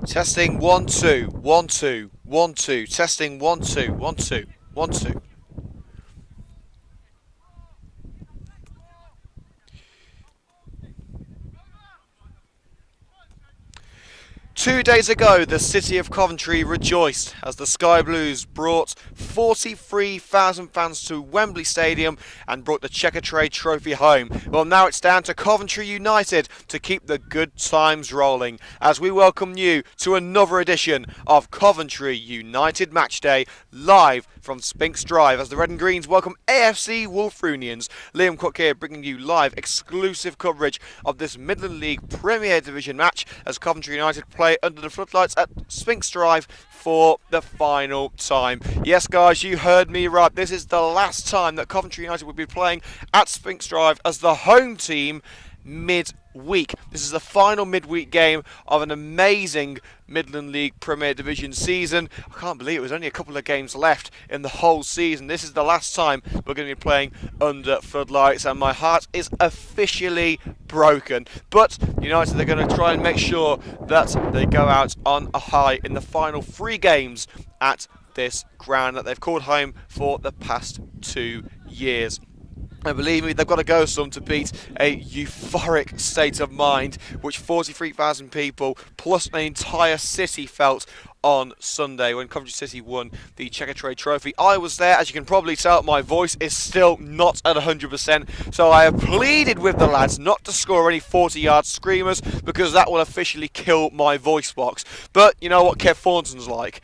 Testing 1 2 1 2 1 2. Testing 1 2 1 2 1 2. 2 days ago, the city of Coventry rejoiced as the Sky Blues brought 43,000 fans to Wembley Stadium and brought the Checkatrade Trophy home. Well, now it's down to Coventry United to keep the good times rolling as we welcome you to another edition of Coventry United Matchday live from Spinks Drive as the Red and Greens welcome AFC Wulfrunians. Liam Cook here bringing you live exclusive coverage of this Midland League Premier Division match as Coventry United play under the floodlights at Spinks Drive for the final time. Yes, guys, you heard me right. This is the last time that Coventry United will be playing at Spinks Drive as the home team midweek. This is the final midweek game of an amazing Midland League Premier Division season. I can't believe it was only a couple of games left in the whole season. This is the last time we're going to be playing under floodlights and my heart is officially broken. But United are going to try and make sure that they go out on a high in the final 3 games at this ground that they've called home for the past 2 years. And believe me, they've got to go some to beat a euphoric state of mind which 43,000 people plus an entire city felt on Sunday when Coventry City won the Checkatrade Trophy. I was there. As you can probably tell, my voice is still not at 100%, so I have pleaded with the lads not to score any 40-yard screamers because that will officially kill my voice box. But you know what Kev Thornton's like.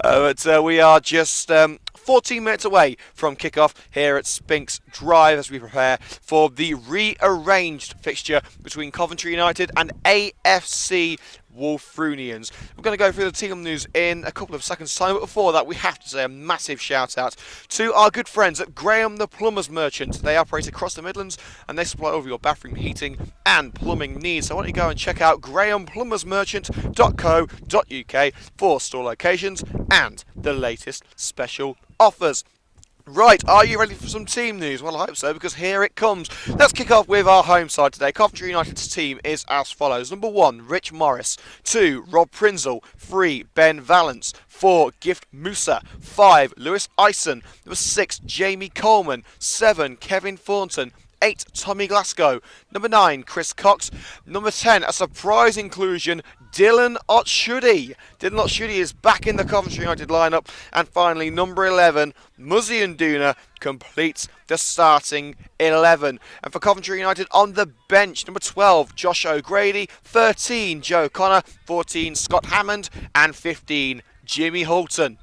But we are just 14 minutes away from kickoff here at Spinks Drive as we prepare for the rearranged fixture between Coventry United and AFC Wulfrunians. We're going to go through the team news in a couple of seconds time, but before that we have to say a massive shout out to our good friends at Graham the Plumbers Merchant. They operate across the Midlands and they supply all of your bathroom heating and plumbing needs. So why don't you go and check out grahamplumbersmerchant.co.uk for store locations and the latest special offers. Right, are you ready for some team news? Well, I hope so, because here it comes. Let's kick off with our home side today. Coventry United's team is as follows. Number 1, Rich Morris. 2, Rob Prinzel. 3, Ben Valance. 4, Gift Musa. 5, Lewis Ison. Number 6, Jamie Coleman. 7, Kevin Thornton. 8, Tommy Glasgow. Number 9, Chris Cox. Number 10, a surprise inclusion, Dylan Otshudi. Dylan Otshudi is back in the Coventry United lineup. And finally, number 11, Muzzy Nduna completes the starting 11. And for Coventry United on the bench, number 12, Josh O'Grady. 13, Joe Connor. 14, Scott Hammond. And 15, Jimmy Hulton.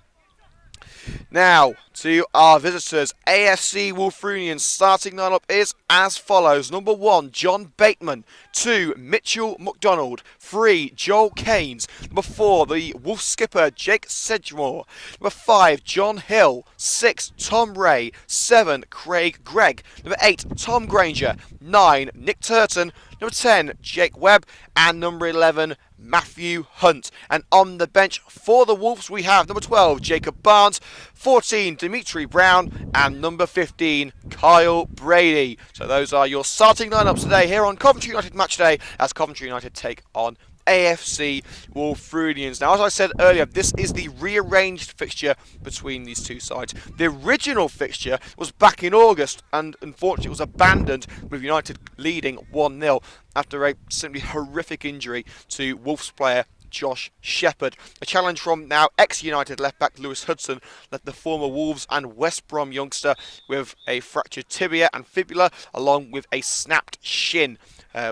Now, to our visitors, AFC Wulfrunians starting lineup is as follows. Number 1, John Bateman. 2, Mitchell McDonald. 3, Joel Keynes. Number 4, the Wolf skipper, Jake Sedgmore. Number 5, John Hill. 6, Tom Ray. 7, Craig Gregg. Number 8, Tom Granger. 9, Nick Turton. Number 10, Jake Webb. And number 11, Matthew Hunt. And on the bench for the Wolves we have number 12, Jacob Barnes. 14, Dimitri Brown. And number 15, Kyle Brady. So those are your starting lineups today here on Coventry United Matchday as Coventry United take on AFC Wulfrunians. Now, as I said earlier, this is the rearranged fixture between these two sides. The original fixture was back in August and unfortunately was abandoned with United leading 1-0 after a simply horrific injury to Wolves player Josh Shepherd. A challenge from now ex-United left-back Lewis Hudson left the former Wolves and West Brom youngster with a fractured tibia and fibula along with a snapped shin.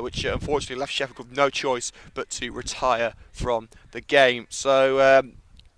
Which unfortunately left Sheffield with no choice but to retire from the game. So,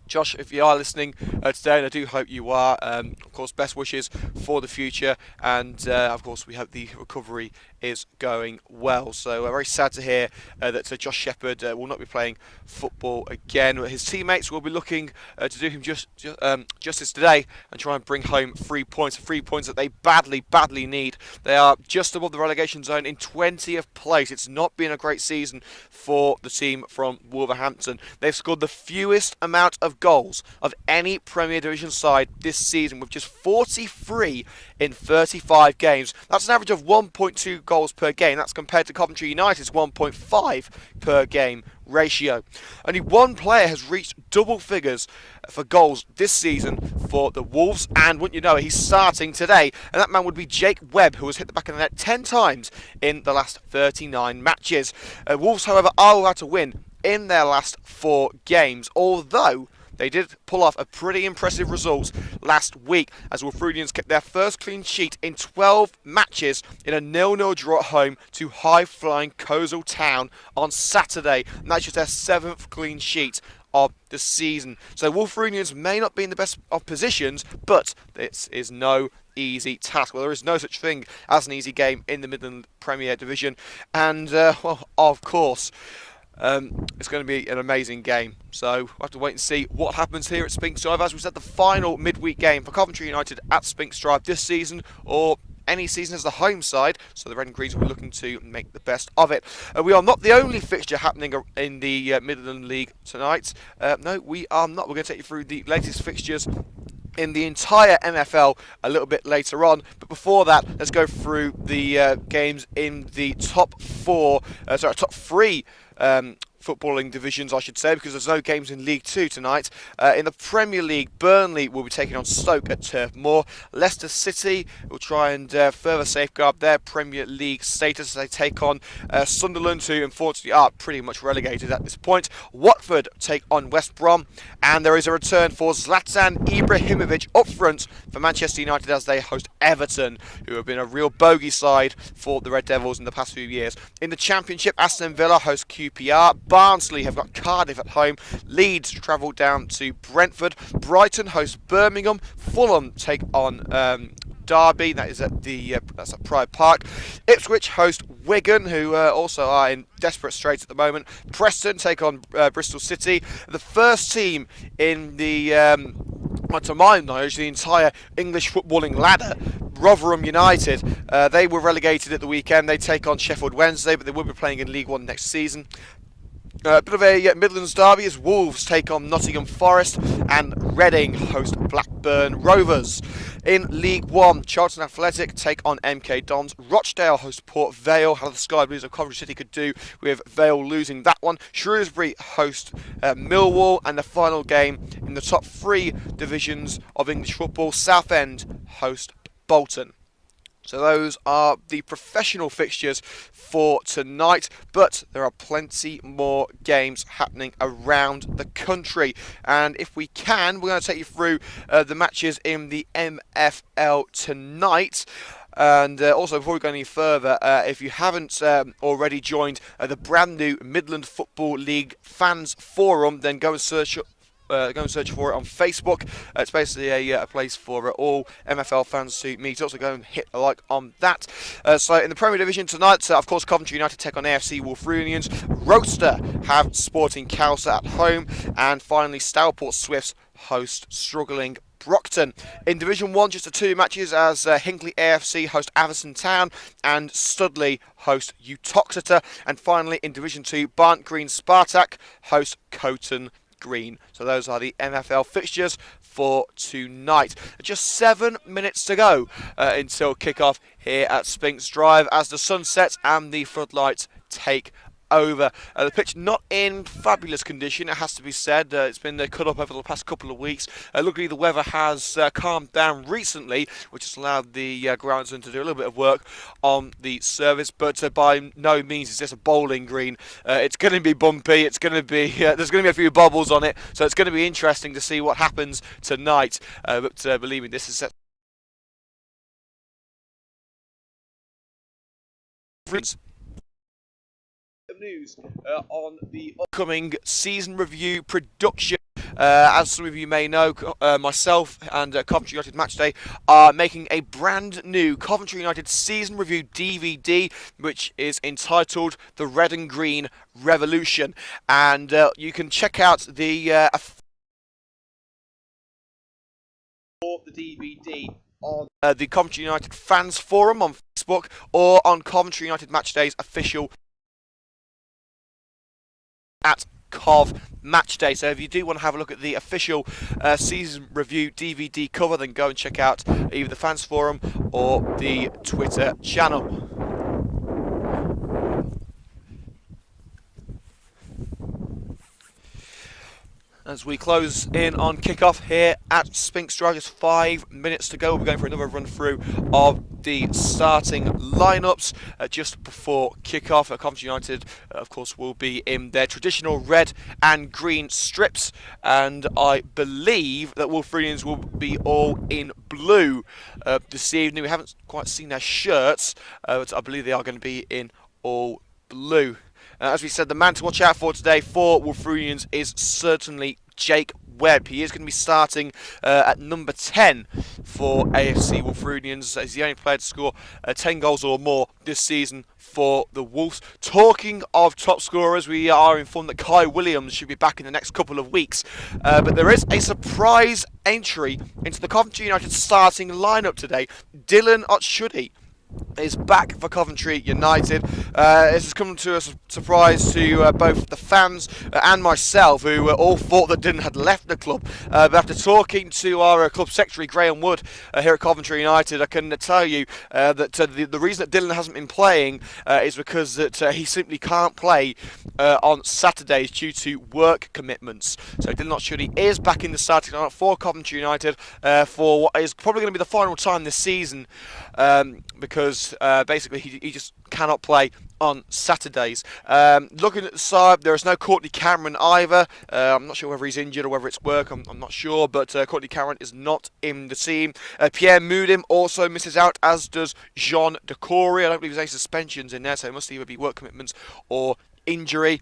Josh, if you are listening today, and I do hope you are, of course, best wishes for the future, and of course, we hope the recovery is going well. So, very sad to hear that Josh Shepherd will not be playing football again. His teammates will be looking to do him justice today and try and bring home 3 points. 3 points that they badly need. They are just above the relegation zone in 20th place. It's not been a great season for the team from Wolverhampton. They've scored the fewest amount of goals of any Premier Division side this season, with just 43 in 35 games. That's an average of 1.2 goals per game. That's compared to Coventry United's 1.5 per game ratio. Only one player has reached double figures for goals this season for the Wolves, and wouldn't you know it, he's starting today, and that man would be Jake Webb, who has hit the back of the net 10 times in the last 39 matches. Wolves, however, are allowed to win in their last 4 games, although they did pull off a pretty impressive result last week, as Wulfrunians kept their first clean sheet in 12 matches in a 0-0 draw at home to high-flying Coleshill Town on Saturday. And that's just their 7th clean sheet of the season. So Wulfrunians may not be in the best of positions, but this is no easy task. Well, there is no such thing as an easy game in the Midland Premier Division. And, well, of course, it's going to be an amazing game, so we'll have to wait and see what happens here at Spinks Drive. As we said, the final midweek game for Coventry United at Spinks Drive this season, or any season, as the home side, so the Red and Greens will be looking to make the best of it. We are not the only fixture happening in the Midland League tonight. No, we are not. We're going to take you through the latest fixtures in the entire MFL a little bit later on, but before that, let's go through the games in the top 3 footballing divisions, I should say, because there's no games in League 2 tonight. In the Premier League, Burnley will be taking on Stoke at Turf Moor. Leicester City will try and further safeguard their Premier League status as they take on Sunderland, who unfortunately are pretty much relegated at this point. Watford take on West Brom, and there is a return for Zlatan Ibrahimovic up front for Manchester United as they host Everton, who have been a real bogey side for the Red Devils in the past few years. In the Championship, Aston Villa host QPR. Barnsley have got Cardiff at home. Leeds travel down to Brentford. Brighton host Birmingham. Fulham take on Derby. That is at that's at Pride Park. Ipswich host Wigan, who also are in desperate straits at the moment. Preston take on Bristol City. The first team in the to my knowledge, the entire English footballing ladder, Rotherham United, they were relegated at the weekend. They take on Sheffield Wednesday, but they will be playing in League 1 next season. A bit of a Midlands derby as Wolves take on Nottingham Forest and Reading host Blackburn Rovers. In League 1, Charlton Athletic take on MK Dons. Rochdale host Port Vale. How the Sky Blues of Coventry City could do with Vale losing that one. Shrewsbury host Millwall. And the final game in the top 3 divisions of English football, Southend host Bolton. So those are the professional fixtures for tonight, but there are plenty more games happening around the country. And if we can, we're going to take you through the matches in the MFL tonight. And also, before we go any further, if you haven't already joined the brand new Midland Football League Fans Forum, then go and search for it on Facebook. It's basically a place for all MFL fans to meet. Also go and hit a like on that. So in the Premier Division tonight, of course, Coventry United take on AFC Wulfrunians. Roadster have Sporting Cowser at home. And finally, Stourport Swifts host struggling Brockton. In Division 1, just the 2 matches as Hinckley AFC host Atherstone Town and Studley host Utoxeter. And finally, in Division 2, Barnt Green Spartak host Coton Green. So those are the MFL fixtures for tonight. Just 7 minutes to go until kick-off here at Spinks Drive as the sun sets and the floodlights take over. The pitch not in fabulous condition, it has to be said. It's been cut up over the past couple of weeks. Luckily the weather has calmed down recently, which has allowed the groundsman to do a little bit of work on the surface, but by no means is this a bowling green. It's going to be bumpy, it's going to be there's going to be a few bubbles on it, so it's going to be interesting to see what happens tonight. But believe me, this is set news on the upcoming season review production. As some of you may know, myself and Coventry United Matchday are making a brand new Coventry United season review DVD, which is entitled The Red and Green Revolution. And you can check out the DVD on the Coventry United Fans Forum on Facebook or on Coventry United Matchday's official at Cov match day. So if you do want to have a look at the official season review DVD cover, then go and check out either the fans forum or the Twitter channel. As we close in on kickoff here at Spinks Drive, just 5 minutes to go. We're going for another run through of the starting lineups just before kickoff. Coventry United, of course, will be in their traditional red and green strips, and I believe that Wulfrunians will be all in blue this evening. We haven't quite seen their shirts, but I believe they are going to be in all blue. As we said, the man to watch out for today for Wulfrunians is certainly Jake Webb. He is going to be starting at number 10 for AFC Wulfrunians. He's the only player to score 10 goals or more this season for the Wolves. Talking of top scorers, we are informed that Kai Williams should be back in the next couple of weeks. But there is a surprise entry into the Coventry United starting lineup today. Dylan Otshudi is back for Coventry United. This has come to a surprise to both the fans and myself, who all thought that Dylan had left the club. But after talking to our club secretary, Graham Wood, here at Coventry United, I can tell you that the reason that Dylan hasn't been playing is because that he simply can't play on Saturdays due to work commitments. So Dylan Otshudi is back in the starting lineup for Coventry United for what is probably going to be the final time this season, because basically he just cannot play on Saturdays. Looking at the side, there is no Courtney Cameron either. I'm not sure whether he's injured or whether it's work. I'm not sure, but Courtney Cameron is not in the team. Pierre Moudim also misses out, as does Jean Decory. I don't believe there's any suspensions in there, so it must either be work commitments or injury.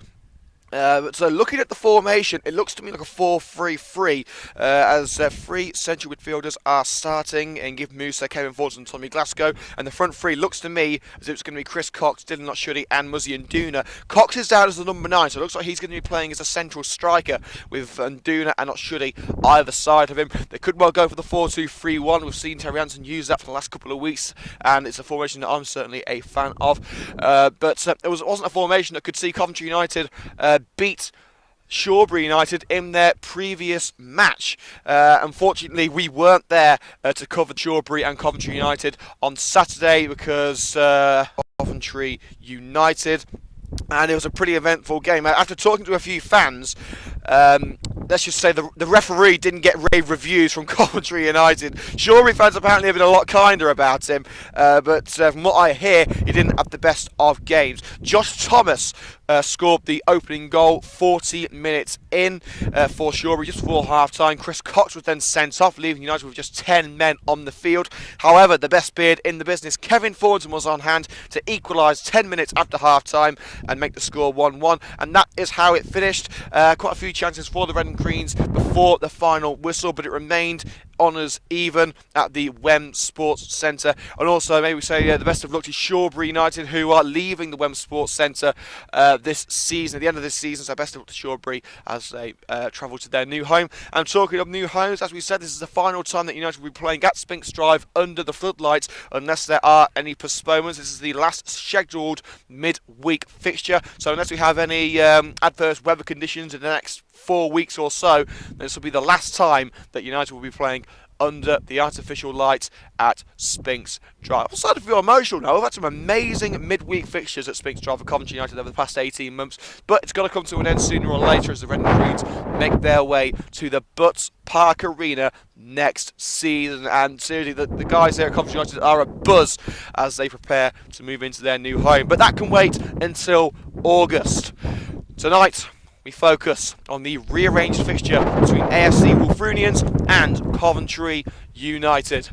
So looking at the formation, it looks to me like a 4-3-3, as three central midfielders are starting, and give Musa, Kevin Fords and Tommy Glasgow, and the front three looks to me as if it's going to be Chris Cox, Dylan Otshudi and Muzzy Nduna. Cox is down as the number 9, so it looks like he's going to be playing as a central striker with Nduna and Otshudi either side of him. They could well go for the 4-2-3-1. We've seen Terry Hansen use that for the last couple of weeks, and it's a formation that I'm certainly a fan of. But it wasn't a formation that could see Coventry United beat Shawbury United in their previous match. Unfortunately, we weren't there to cover Shawbury and Coventry United on Saturday because Coventry United, and it was a pretty eventful game. After talking to a few fans, let's just say the referee didn't get rave reviews from Coventry United. Shawbury fans apparently have been a lot kinder about him, but from what I hear, he didn't have the best of games. Josh Thomas scored the opening goal 40 minutes in for Shawbury, just before half-time. Chris Cox was then sent off, leaving United with just 10 men on the field. However, the best beard in the business, Kevin Fords, was on hand to equalise 10 minutes after half-time and make the score 1-1, and that is how it finished. Quite a few chances for the Red and Greens before the final whistle, but it remained honours even at the Wem Sports Centre. And also, maybe we say the best of luck to Shawbury United, who are leaving the Wem Sports Centre this season, at the end of this season. So best of luck to Shawbury as they travel to their new home. And talking of new homes, as we said, this is the final time that United will be playing at Spinks Drive under the floodlights, unless there are any postponements. This is the last scheduled mid-week fixture, so unless we have any adverse weather conditions in the next 4 weeks or so, this will be the last time that United will be playing under the artificial lights at Spinks Drive. I'm starting to feel emotional now. We've had some amazing midweek fixtures at Spinks Drive for Coventry United over the past 18 months, but it's got to come to an end sooner or later as the Red and Greens make their way to the Butts Park Arena next season. And seriously, the guys there at Coventry United are a buzz as they prepare to move into their new home. But that can wait until August. Tonight, we focus on the rearranged fixture between AFC Wulfrunians and Coventry United.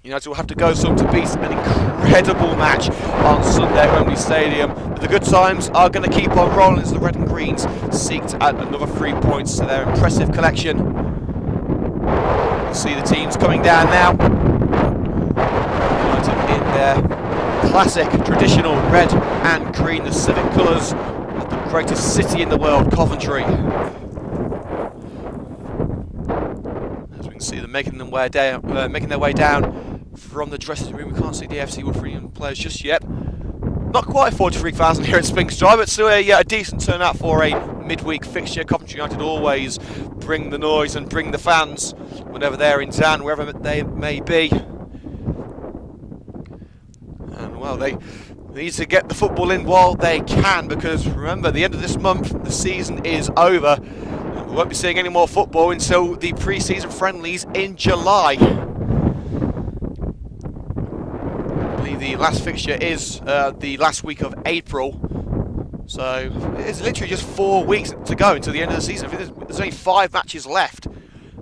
United will have to go some to beat an incredible match on Sunday at Wembley Stadium. But the good times are going to keep on rolling as the Red and Greens seek to add another 3 points to their impressive collection. You see the teams coming down now. United in their classic traditional red and green, the civic colours of the greatest city in the world, Coventry. As we can see them making their way down from the dressing room. We can't see the AFC Wulfrunian players just yet. Not quite 43,000 here at Spinks Drive, but still a decent turnout for a midweek fixture. Coventry United always bring the noise and bring the fans whenever they're in town, wherever they may be. And well, they need to get the football in while they can, because remember, the end of this month, the season is over. We won't be seeing any more football until the pre-season friendlies in July. I believe the last fixture is the last week of April. So it's literally just 4 weeks to go until the end of the season. I think there's only 5 matches left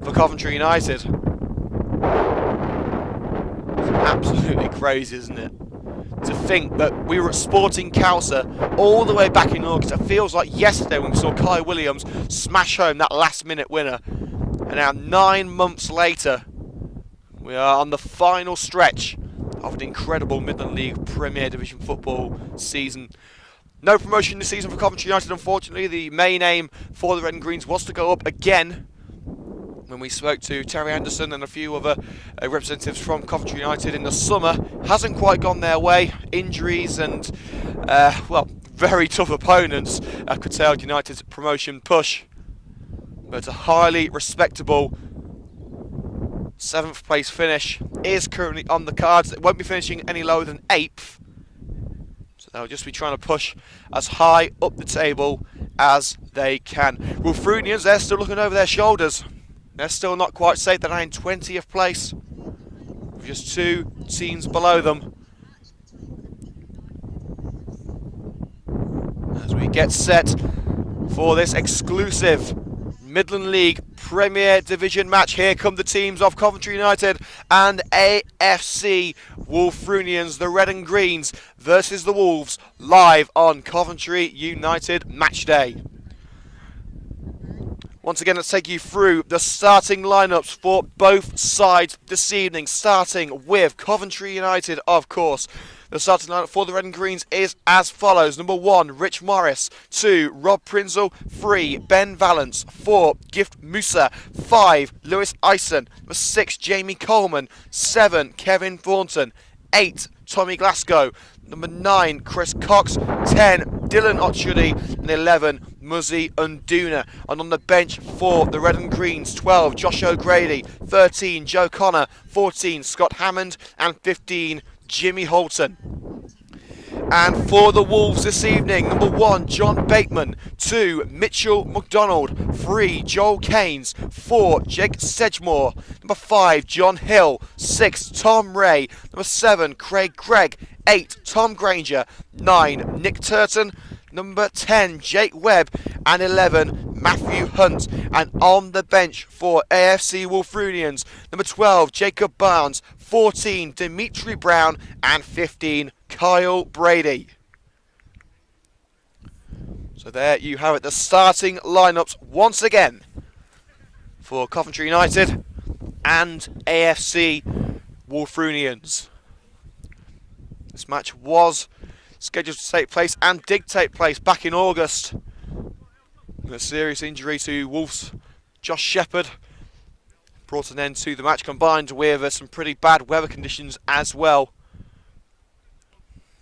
for Coventry United. It's absolutely crazy, isn't it? To think that we were at Sporting Cowser all the way back in August. It feels like yesterday when we saw Kai Williams smash home that last-minute winner. And now 9 months later, we are on the final stretch of an incredible Midland League Premier Division football season. No promotion this season for Coventry United, unfortunately. The main aim for the Red and Greens was to go up again. When we spoke to Terry Anderson and a few other representatives from Coventry United in the summer, hasn't quite gone their way. Injuries and, well, very tough opponents curtailed United's promotion push. But it's a highly respectable 7th place finish is currently on the cards. It won't be finishing any lower than 8th. So they'll just be trying to push as high up the table as they can. Wulfrunians, they're still looking over their shoulders. They're still not quite safe. They're now in 20th place, with just 2 teams below them. As we get set for this exclusive Midland League Premier Division match, here come the teams of Coventry United and AFC Wulfrunians, the Red and Greens versus the Wolves, live on Coventry United Match Day. Once again, let's take you through the starting lineups for both sides this evening, starting with Coventry United, of course. The starting lineup for the Red and Greens is as follows. Number 1, Rich Morris. 2, Rob Prinzel. 3, Ben Valance. 4, Gift Musa. 5, Lewis Eisen. Number 6, Jamie Coleman. 7, Kevin Thornton. 8, Tommy Glasgow. Number 9, Chris Cox. 10, Dylan Otchudi. And 11, Muzzy Unduna. And on the bench for the Red and Greens, 12, Josh O'Grady. 13, Joe Connor. 14, Scott Hammond. And 15, Jimmy Holton. And for the Wolves this evening, number 1, John Bateman. 2, Mitchell McDonald. 3, Joel Keynes. 4, Jake Sedgemore. Number 5, John Hill. 6, Tom Ray. Number 7, Craig Gregg. 8, Tom Granger. 9, Nick Turton. Number 10, Jake Webb. And 11, Matthew Hunt. And on the bench for AFC Wulfrunians, number 12, Jacob Barnes. 14, Dimitri Brown. And 15, Kyle Brady. So there you have it, the starting lineups once again for Coventry United and AFC Wulfrunians. This match was scheduled to take place and did take place back in August. A serious injury to Wolves' Josh Shepherd brought an end to the match, combined with some pretty bad weather conditions as well.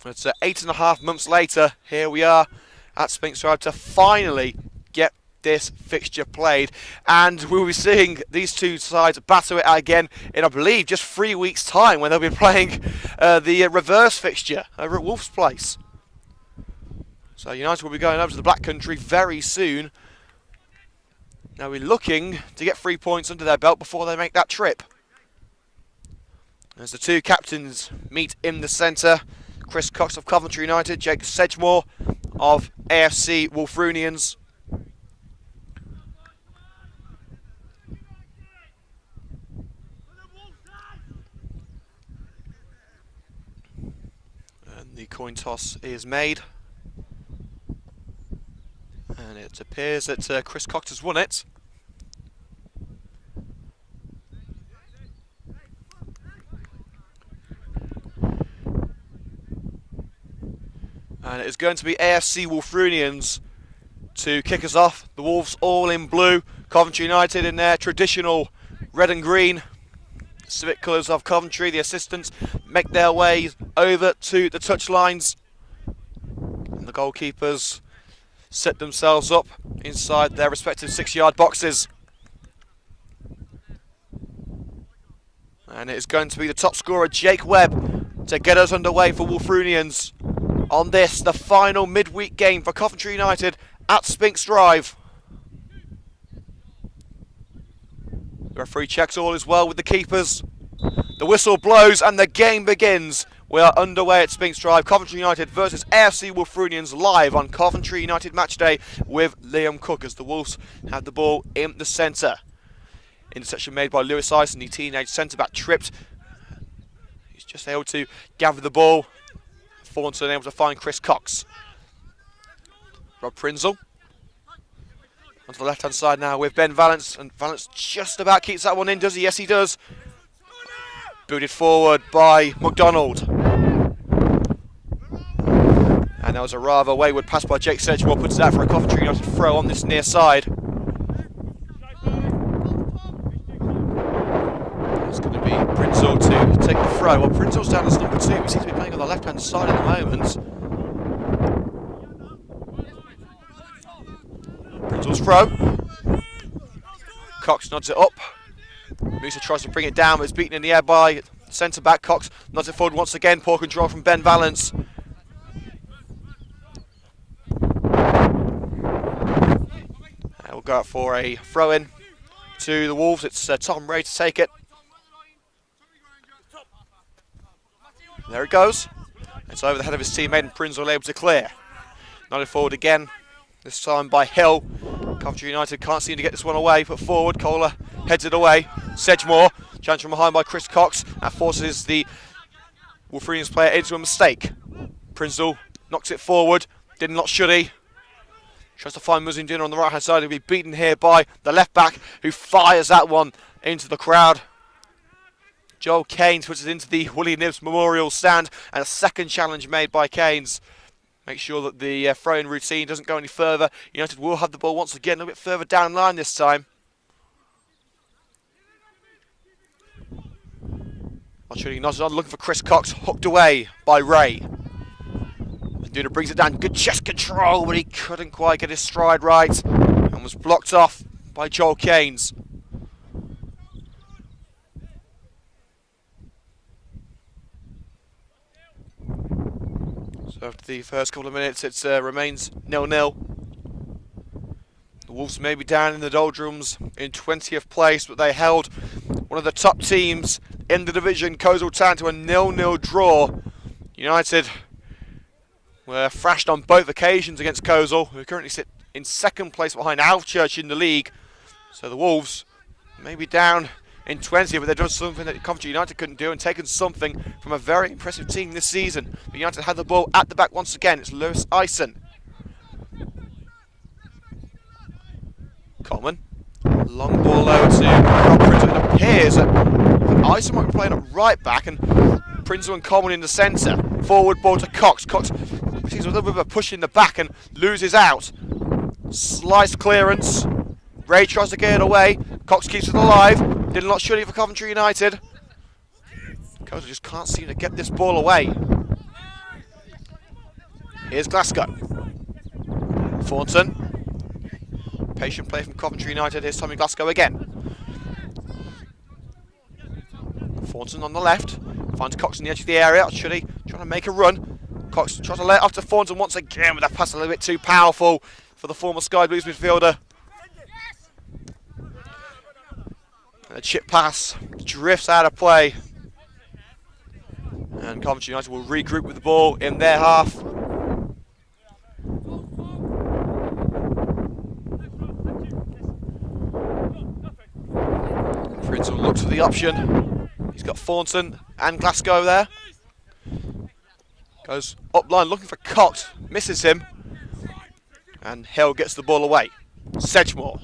It's 8.5 months later, here we are at Spinks Road to finally get this fixture played, and we'll be seeing these two sides battle it out again in, I believe, just 3 weeks' time, when they'll be playing the reverse fixture over at Wolves Place. So United will be going over to the Black Country very soon. Now we're looking to get 3 points under their belt before they make that trip. As the two captains meet in the centre, Chris Cox of Coventry United, Jake Sedgemore of AFC Wulfrunians. And the coin toss is made. And it appears that Chris Cox has won it. And it is going to be AFC Wulfrunians to kick us off. The Wolves all in blue. Coventry United in their traditional red and green. Civic colours of Coventry. The assistants make their way over to the touchlines. And the goalkeepers set themselves up inside their respective 6-yard boxes. And it is going to be the top scorer, Jake Webb, to get us underway for Wulfrunians on this, the final midweek game for Coventry United at Spinks Drive. The referee checks all is well with the keepers. The whistle blows and the game begins. We are underway at Spinks Drive. Coventry United versus AFC Wulfrunians live on Coventry United match day with Liam Cook as the Wolves have the ball in the centre. Interception made by Lewis Ison, the teenage centre-back tripped. He's just able to gather the ball. Thornton able to find Chris Cox. Rob Prinzel. Onto the left-hand side now with Ben Valance. And Valance just about keeps that one in, does he? Yes, he does. Booted forward by McDonald. And that was a rather wayward pass by Jake Sedgmore. Puts it out for a Coventry United throw on this near side. It's going to be Prinzel to take the throw. Well, Prinzel's down as number 2. He seems to be playing on the left-hand side at the moment. Prinzel's throw. Cox nods it up. Musa tries to bring it down, but is beaten in the air by centre-back. Cox nods it forward once again. Poor control from Ben Valance. We'll go out for a throw-in to the Wolves. It's Tom Ray to take it. There it goes. It's over the head of his teammate and Prinzel able to clear. Nodded forward again, this time by Hill. Coventry United can't seem to get this one away. Put forward, Kohler heads it away. Sedgmore, challenged from behind by Chris Cox. That forces the Wulfrunians player into a mistake. Prinzel knocks it forward. Did not, should he? Tries to find Muzindina on the right hand side. He'll be beaten here by the left back who fires that one into the crowd. Joel Keynes puts it into the Willie Nibs Memorial stand, and a second challenge made by Keynes. Make sure that the throw-in routine doesn't go any further. United will have the ball once again, a little bit further down line this time. Archie nods on, looking for Chris Cox, hooked away by Ray. Muzindina brings it down, good chest control, but he couldn't quite get his stride right, and was blocked off by Joel Keynes. So after the first couple of minutes, it remains 0-0. The Wolves may be down in the doldrums in 20th place, but they held one of the top teams in the division, Coleshill Town, to a 0-0 draw. United were thrashed on both occasions against Coleshill, who currently sit in second place behind Alvechurch in the league. So the Wolves may be down in 20th, but they've done something that Coventry United couldn't do and taken something from a very impressive team this season. But United had the ball at the back once again. It's Lewis Ison. Coleman. Long ball over to Rob Prinzel. It appears that Ison might be playing at right back and Prinzel and Coleman in the centre. Forward ball to Cox. Cox sees a little bit of a push in the back and loses out. Slice clearance. Ray tries to get it away. Cox keeps it alive. Did not shoot it for Coventry United. Coleshill just can't seem to get this ball away. Here's Glasgow. Thornton. Patient play from Coventry United. Here's Tommy Glasgow again. Thornton on the left. Finds Cox on the edge of the area. Should he? Trying to make a run. Cox tries to let it off to Thornton once again, with that pass a little bit too powerful for the former Sky Blues midfielder. And a chip pass drifts out of play. And Coventry United will regroup with the ball in their half. Prinzel looks for the option. He's got Thornton and Glasgow there. Goes up line looking for Cox. Misses him. And Hill gets the ball away. Sedgmore.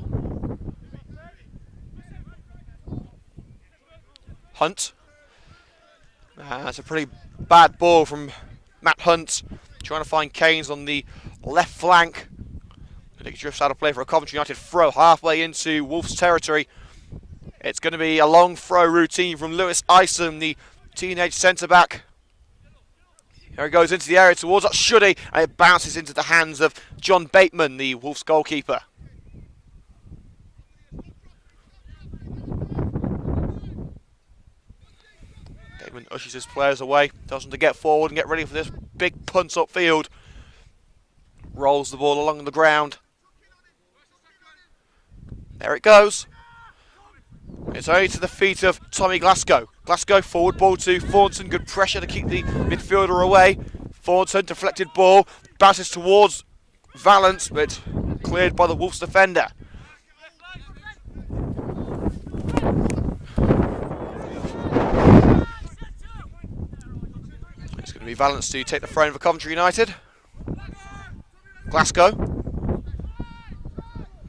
Hunt. That's a pretty bad ball from Matt Hunt. Trying to find Keynes on the left flank. It drifts out of play for a Coventry United throw halfway into Wolves territory. It's going to be a long throw routine from Lewis Ison, the teenage centre-back. Here it goes into the area towards Shuddy, and it bounces into the hands of John Bateman, the Wolves goalkeeper. Bateman ushers his players away, tells them to get forward and get ready for this big punt upfield. Rolls the ball along the ground. There it goes. It's only to the feet of Tommy Glasgow. Glasgow forward ball to Thornton. Good pressure to keep the midfielder away. Thornton deflected ball. Bounces towards Valance, but cleared by the Wolves defender. It's going to be Valance to take the throw for Coventry United. Glasgow.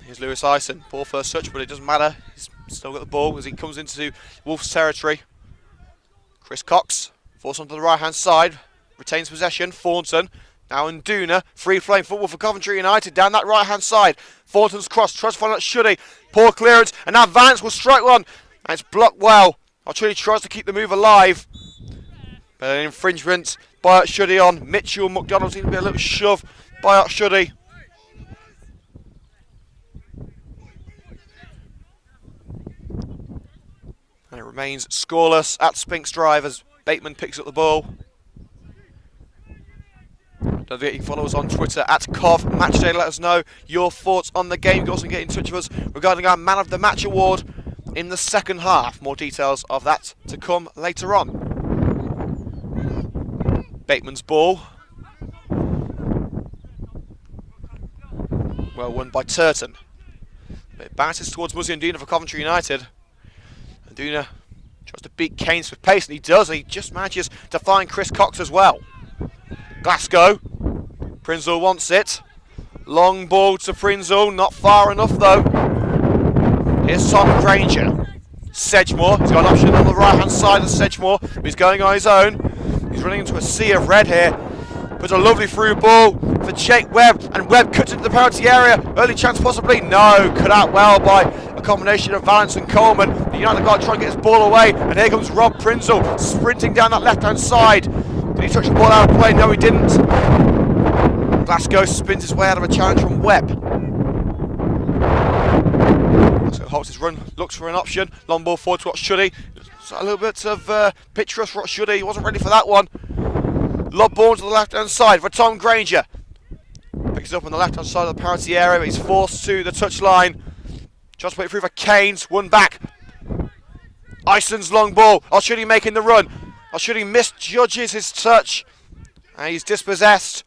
Here's Lewis Ison. Ball first touch, but it doesn't matter. He's still got the ball as he comes into Wolves territory. Chris Cox forced onto the right hand side. Retains possession. Thornton. Now in Duna. Free flowing football for Coventry United down that right hand side. Thornton's cross. Tries to find out Shuddy. Poor clearance. And now Vance will strike one. And it's blocked well. Archuddy tries to keep the move alive. But an infringement by Shuddy on Mitchell. McDonald seems to be a little shove by Shuddy. And it remains scoreless at Spink's Drive as Bateman picks up the ball. Don't forget you can follow us on Twitter at CovMatchday. Let us know your thoughts on the game. You can also get in touch with us regarding our Man of the Match award in the second half. More details of that to come later on. Bateman's ball. Well won by Turton. It bounces towards Muzzy and Duna for Coventry United. And Duna tries to beat Keynes with pace, and he does. And he just manages to find Chris Cox as well. Glasgow. Prinzel wants it. Long ball to Prinzel. Not far enough though. Here's Tom Granger. Sedgemore. He's got an option on the right hand side of Sedgemore. But he's going on his own. He's running into a sea of red here. Puts a lovely through ball for Jake Webb, and Webb cuts into the penalty area. Early chance possibly. No, cut out well by a combination of Valance and Coleman. The United got to try and get his ball away, and here comes Rob Prinzel sprinting down that left hand side. Did he touch the ball out of play? No, he didn't. Glasgow spins his way out of a challenge from Webb. So halts his run, looks for an option. Long ball forward to Shuddy. A little bit of pitch rush for Shuddy. He wasn't ready for that one. Lob ball to the left hand side for Tom Granger. Picks it up on the left hand side of the penalty area, but he's forced to the touchline. Tries to put it through for Keynes. One back. Ison's long ball. Archuddy making the run. Archuddy misjudges his touch. And he's dispossessed.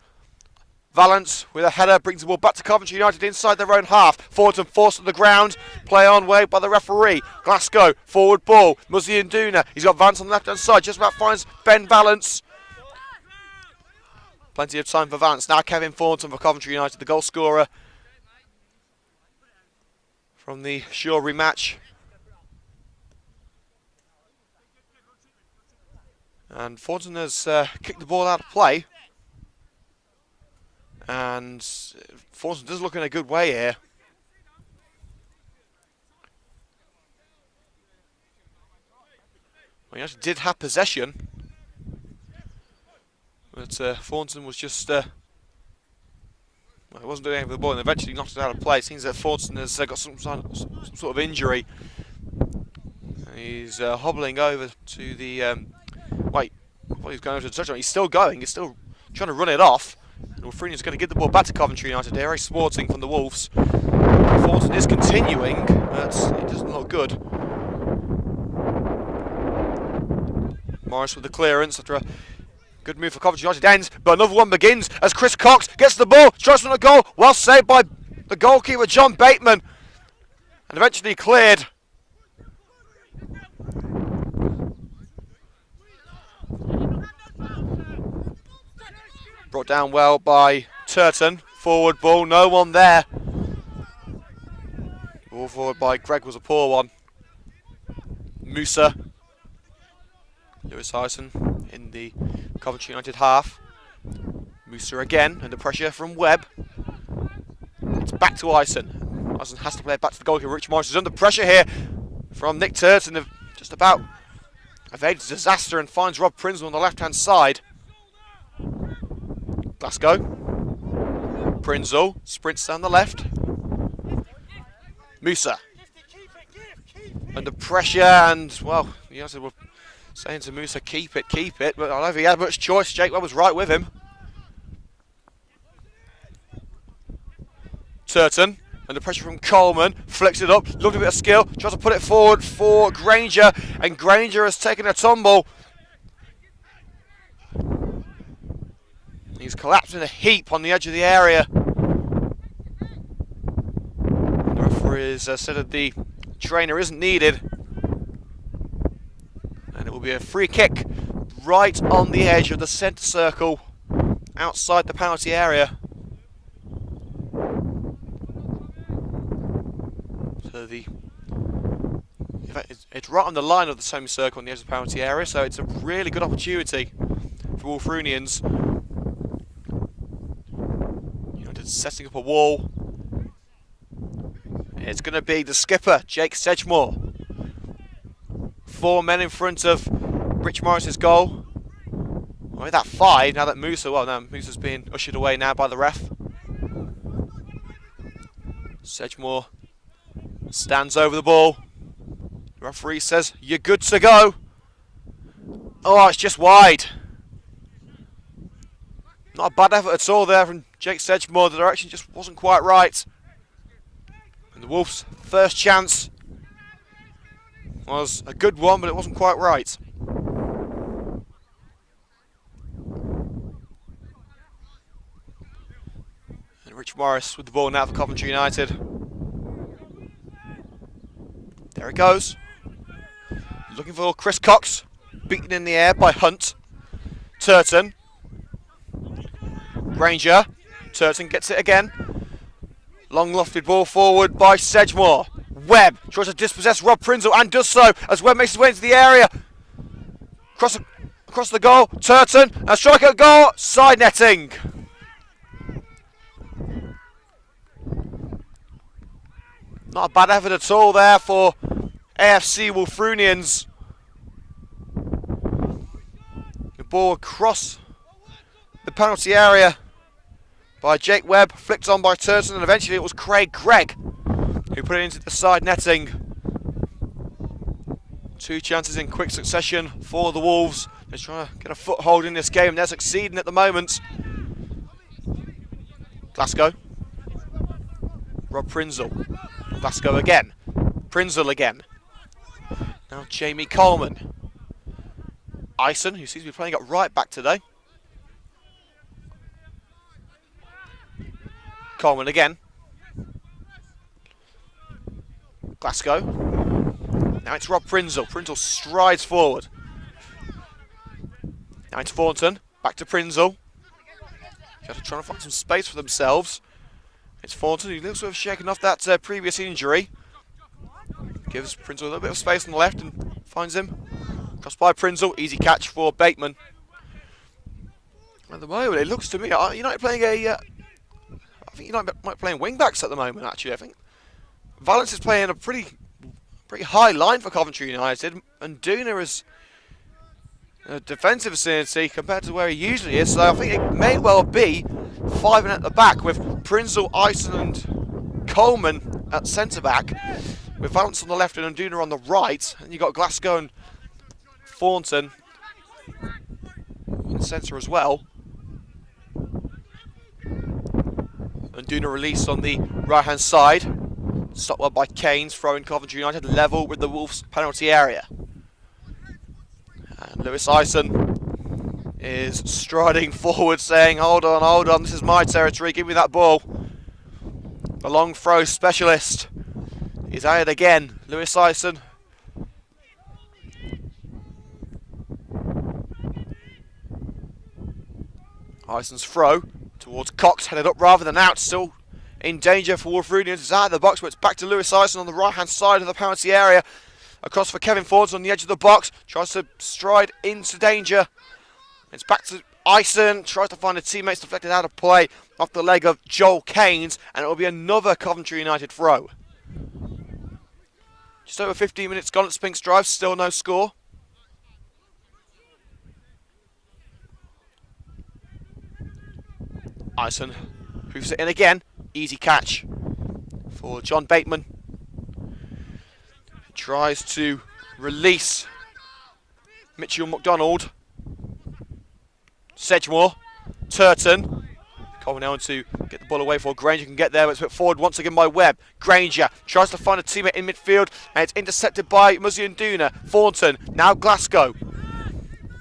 Valance with a header brings the ball back to Coventry United inside their own half. Thornton forced to the ground. Play on way by the referee. Glasgow, forward ball. Muzzy and Duna. He's got Vance on the left hand side. Just about finds Ben Valance. Plenty of time for Vance. Now Kevin Thornton for Coventry United, the goal scorer from the Shaw rematch. And Thornton has kicked the ball out of play. And Thornton does look in a good way here. Well, he actually did have possession. But Thornton was just... well, he wasn't doing anything with the ball and eventually knocked it out of play. It seems that Thornton has got some sort of injury. He's hobbling over to the... wait, well, he's going over to the touchline. He's still going. He's still trying to run it off. And Wulfrunians going to give the ball back to Coventry United. They're very sporting from the Wolves. Thornton is continuing, but it doesn't look good. Morris with the clearance after a good move for Coventry United ends, but another one begins as Chris Cox gets the ball, strikes from the goal, well saved by the goalkeeper John Bateman, and eventually cleared. Brought down well by Turton. Forward ball, no one there. Ball forward by Greg was a poor one. Musa. Lewis Ison in the Coventry United half. Musa again under pressure from Webb. It's back to Ison. Ison has to play it back to the goalkeeper. Rich Morris is under pressure here from Nick Turton. They've just about evaded disaster and finds Rob Prinzel on the left hand side. Glasgow. Prinzel sprints down the left. Musa. Under pressure and, well, United were saying to Musa, keep it, but I don't know if he had much choice. Jake Webb was right with him. Turton, under pressure from Coleman, flicks it up, lovely bit of skill, tries to put it forward for Granger, and Granger has taken a tumble. He's collapsed in a heap on the edge of the area. The referee has said that the trainer isn't needed. And it will be a free kick right on the edge of the centre circle, outside the penalty area. So in fact, it's right on the line of the semicircle on the edge of the penalty area, so it's a really good opportunity for Wulfrunians. United setting up a wall. It's going to be the skipper, Jake Sedgemore. 4 men in front of Rich Morris's goal. With that 5, now that Musa's being ushered away now by the ref. Sedgemore stands over the ball. The referee says, you're good to go. Oh, it's just wide. Not a bad effort at all there from Jake Sedgemore. The direction just wasn't quite right. And the Wolves' first chance was a good one, but it wasn't quite right. And Rich Morris with the ball now for Coventry United. There it goes. Looking for Chris Cox. Beaten in the air by Hunt. Turton. Granger. Turton gets it again. Long lofted ball forward by Sedgemore. Webb tries to dispossess Rob Prinzel and does so as Webb makes his way into the area. Across the goal. Turton. A strike at goal. Side netting. Not a bad effort at all there for AFC Wulfrunians. The ball across the penalty area by Jake Webb, flicked on by Turton, and eventually it was Craig Gregg who put it into the side netting. 2 chances in quick succession for the Wolves. They're trying to get a foothold in this game. They're succeeding at the moment. Glasgow. Rob Prinzel. Glasgow again. Prinzel again. Now Jamie Coleman. Ison, who seems to be playing at right back today. Coleman again. Glasgow. Now it's Rob Prinzel. Prinzel strides forward. Now it's Thornton. Back to Prinzel. Just trying to find some space for themselves. It's Thornton, who looks to have shaken off that previous injury. Gives Prinzel a little bit of space on the left and finds him. Crossed by Prinzel. Easy catch for Bateman. At the moment, it looks to me, United playing I think United might be playing wing backs at the moment. Actually, I think Valence is playing a pretty high line for Coventry United, and Duna is a defensive vicinity compared to where he usually is. So I think it may well be 5 men at the back with Prinzel, Ison, and Coleman at centre back, with Valence on the left and Nduna on the right, and you've got Glasgow and Thornton in the centre as well. Nduna released on the right hand side, stopped well by Keynes, throwing Coventry United level with the Wolves' penalty area. And Lewis Ison is striding forward saying, hold on, this is my territory, give me that ball. The long throw specialist is at it again. Lewis Ison. Ison's throw towards Cox, headed up rather than out, still in danger for Wulfrunians. It's out of the box, but it's back to Lewis Ison on the right hand side of the penalty area. Across for Kevin Fords on the edge of the box, tries to stride into danger. It's back to Ison, tries to find a teammate's deflected out of play off the leg of Joel Keynes, and it will be another Coventry United throw. Just over 15 minutes gone at Spinks Drive, still no score. Ison hoofs it in again. Easy catch for John Bateman. He tries to release Mitchell McDonald. Sedgemore. Turton. Coming now to get the ball away before Granger can get there, but it's put forward once again by Webb. Granger tries to find a teammate in midfield, and it's intercepted by Muziunduna. Thornton, now Glasgow.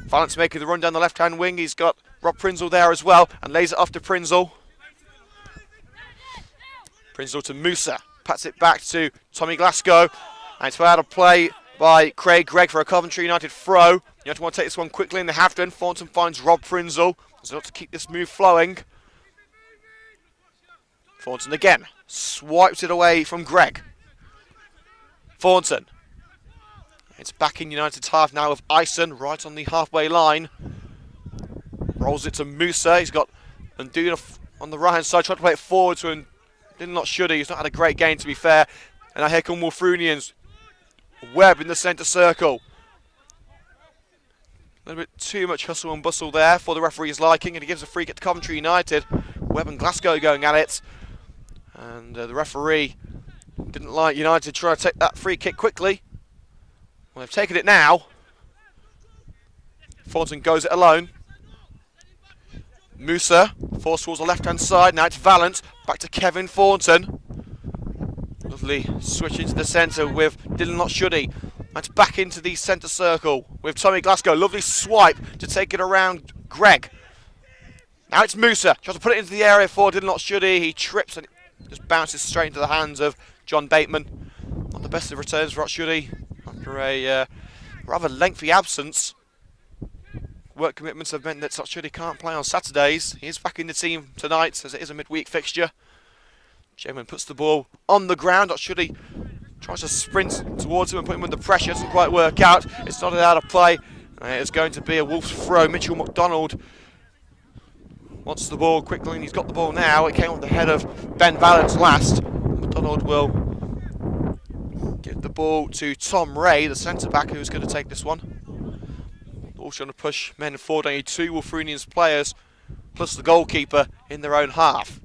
Valance making the run down the left-hand wing. He's got Rob Prinzel there as well, and lays it off to Prinzel. Prinzel to Musa. Pats it back to Tommy Glasgow, and it's out of play by Craig Gregg for a Coventry United throw. You have to want to take this one quickly, and they have done. Thornton finds Rob Prinzel. There's a lot to keep this move flowing. Thornton again, swipes it away from Gregg. Thornton. It's back in United's half now with Ison right on the halfway line. Rolls it to Musa. He's got Nduna on the right hand side, trying to play it forward to him. Did not should he. He's not had a great game, to be fair. And now here come Wulfrunians. Webb in the centre circle. A little bit too much hustle and bustle there for the referee's liking, and he gives a free kick to Coventry United. Webb and Glasgow going at it. And the referee didn't like United trying to take that free kick quickly. Well, they've taken it now. Thornton goes it alone. Musa forced towards the left-hand side. Now it's Valance. Back to Kevin Thornton. Lovely switch into the centre with Dylan Lotshuddy. That's back into the centre circle with Tommy Glasgow. Lovely swipe to take it around Gregg. Now it's Musa. Tries to put it into the area for Dylan Lotshuddy. He trips and just bounces straight into the hands of John Bateman. Not the best of returns for Lotshuddy after a rather lengthy absence. Work commitments have meant that Lotshuddy can't play on Saturdays. He is back in the team tonight as it is a midweek fixture. Jamin puts the ball on the ground. Lotshuddy tries to sprint towards him and put him under pressure. Doesn't quite work out. It's not out of play. It's going to be a Wolves throw. Mitchell McDonald wants the ball quickly, and he's got the ball now. It came on the head of Ben Valance last. McDonald will give the ball to Tom Ray, the centre-back, who's going to take this one. Also trying to push men forward. Only two Wulfrunians players, plus the goalkeeper, in their own half.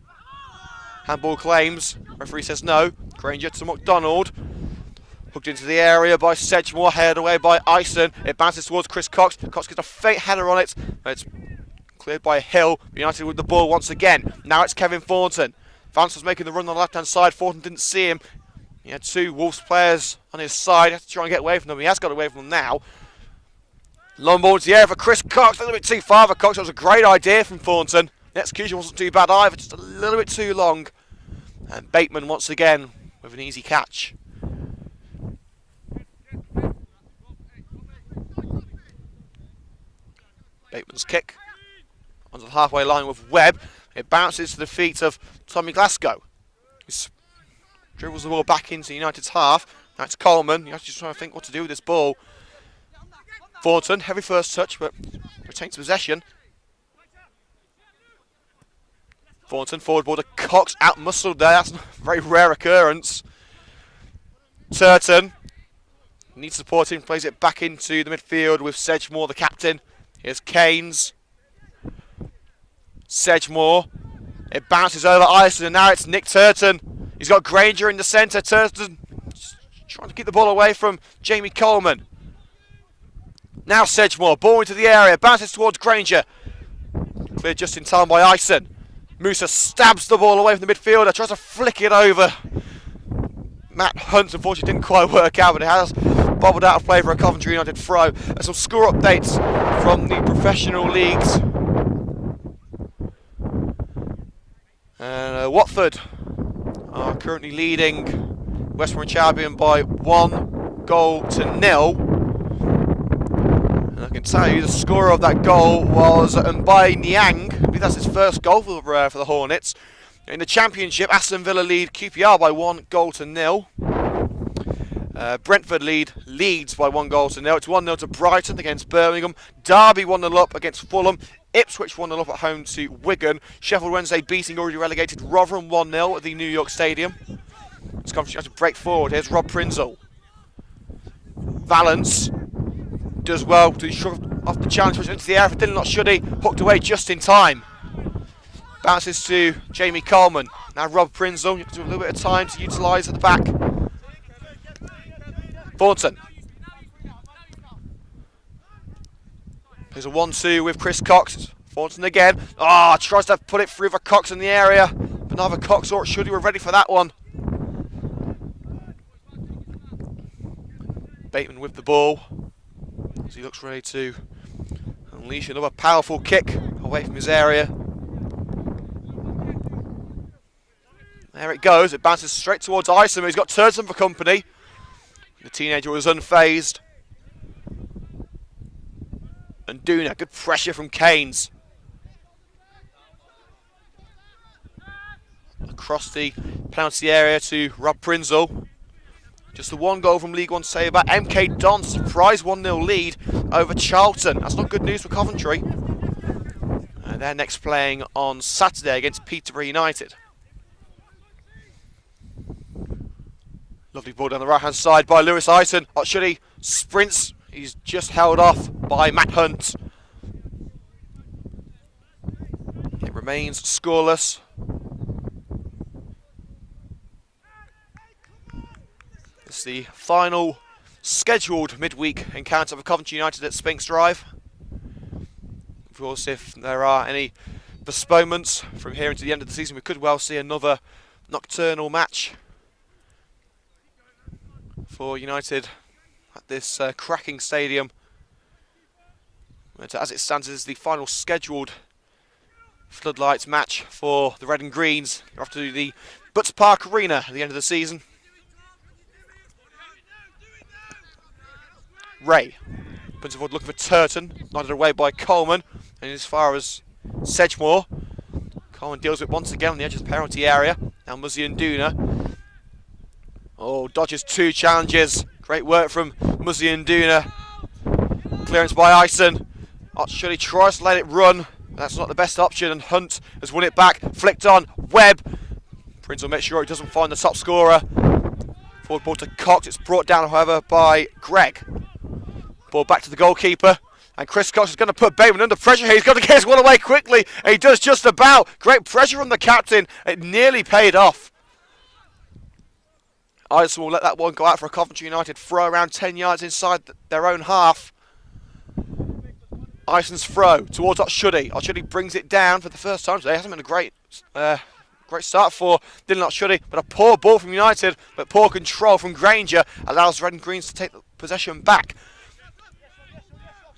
Handball claims. Referee says no. Granger to McDonald. Hooked into the area by Sedgemore. Headed away by Ison. It bounces towards Chris Cox. Cox gets a faint header on it. It's cleared by Hill. United with the ball once again. Now it's Kevin Thornton. Vance was making the run on the left-hand side. Thornton didn't see him. He had two Wolves players on his side. He had to try and get away from them. He has got away from them now. Long ball into the air for Chris Cox. A little bit too far for Cox. That was a great idea from Thornton. The execution wasn't too bad either. Just a little bit too long. And Bateman once again with an easy catch. Bateman's kick onto the halfway line with Webb. It bounces to the feet of Tommy Glasgow. He dribbles the ball back into United's half. Now it's Coleman. You're just trying to think what to do with this ball. Thornton, heavy first touch, but retains possession. Thornton, forward ball to Cox, out-muscled there. That's a very rare occurrence. Turton needs supporting, plays it back into the midfield with Sedgemore, the captain. Here's Keynes. Sedgemore. It bounces over Ison, and now it's Nick Turton. He's got Granger in the centre. Turton trying to keep the ball away from Jamie Coleman. Now Sedgemore, ball into the area, bounces towards Granger. Cleared just in time by Ison. Musa stabs the ball away from the midfielder, tries to flick it over. Matt Hunt, unfortunately, didn't quite work out, but it has bobbled out of play for a Coventry United throw. There's some score updates from the professional leagues. And Watford are currently leading West Bromwich Albion by 1-0. I can tell you the scorer of that goal was Mbai Niang. I believe that's his first goal for the Hornets. In the Championship, Aston Villa lead QPR by 1-0. Brentford lead Leeds by 1-0. It's 1-0 to Brighton against Birmingham. Derby 1-0 up against Fulham. Ipswich 1-0 up at home to Wigan. Sheffield Wednesday beating already relegated Rotherham 1-0 at the New York Stadium. It's Coventry to break forward. Here's Rob Prinzel. Valance does well to shrug off the challenge, puts it into the air for Dylan Lotshuddy, hooked away just in time. Bounces to Jamie Coleman. Now Rob Prinzel, you have to have a little bit of time to utilise at the back. Thornton. There's a 1-2 with Chris Cox. Thornton again. Tries to put it through for Cox in the area. But neither Cox or Shuddy were ready for that one. Bateman with the ball. As he looks ready to unleash another powerful kick away from his area. There it goes. It bounces straight towards Isom. He's got Turton for company. The teenager was unfazed. And Duna, good pressure from Keynes. Across the penalty area to Rob Prinzel. Just the one goal from League One Sabre. MK Don, surprise 1-0 lead over Charlton. That's not good news for Coventry. And they're next playing on Saturday against Peterborough United. Lovely ball down the right-hand side by Lewis Ison. Otshudi sprints. He's just held off by Matt Hunt. It remains scoreless. It's the final scheduled midweek encounter for Coventry United at Spinks Drive. Of course, if there are any postponements from here into the end of the season, we could well see another nocturnal match for United at this cracking stadium. But as it stands, it is the final scheduled floodlights match for the Red and Greens. They're off to the Butts Park Arena at the end of the season. Ray. Puts it forward looking for Turton. Nodded away by Coleman. And as far as Sedgemore. Coleman deals with it once again on the edge of the penalty area. Now Muzzy and Duna. Dodges two challenges. Great work from Muzzy and Duna. Clearance by Ison. Otshudi tries to let it run. That's not the best option, and Hunt has won it back. Flicked on. Webb. Prince will make sure he doesn't find the top scorer. Forward ball to Cox. It's brought down, however, by Greg. Ball back to the goalkeeper. And Chris Cox is going to put Bateman under pressure here. He's got to get his one away quickly. And he does just about. Great pressure from the captain. It nearly paid off. Ison will let that one go out for a Coventry United throw around 10 yards inside their own half. Ison's throw towards Otshudi. Otshudi brings it down for the first time today. Hasn't been a great start for Dylan Otshudi, but a poor ball from United, but poor control from Granger allows Red and Greens to take the possession back.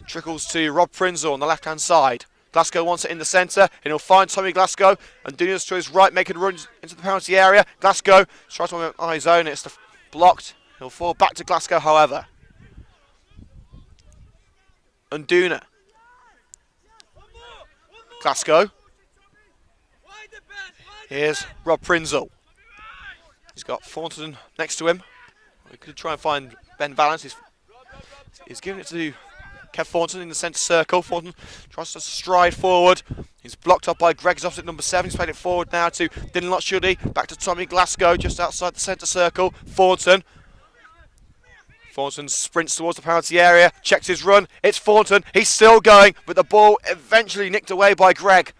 Trickles to Rob Prinzel on the left-hand side. Glasgow wants it in the centre, and he'll find Tommy Glasgow, and Dunas to his right, making a run into the penalty area. Glasgow tries to on his own, it's blocked. He'll fall back to Glasgow, however. And Duna. Glasgow. Here's Rob Prinzel. He's got Thornton next to him. We could try and find Ben Valance. He's giving it to Kev Thornton in the centre circle. Thornton tries to stride forward. He's blocked up by Greg's opposite number 7. He's played it forward now to Dylan Otshudi. Back to Tommy Glasgow just outside the centre circle. Thornton sprints towards the penalty area. Checks his run. It's Thornton. He's still going, but the ball eventually nicked away by Greg.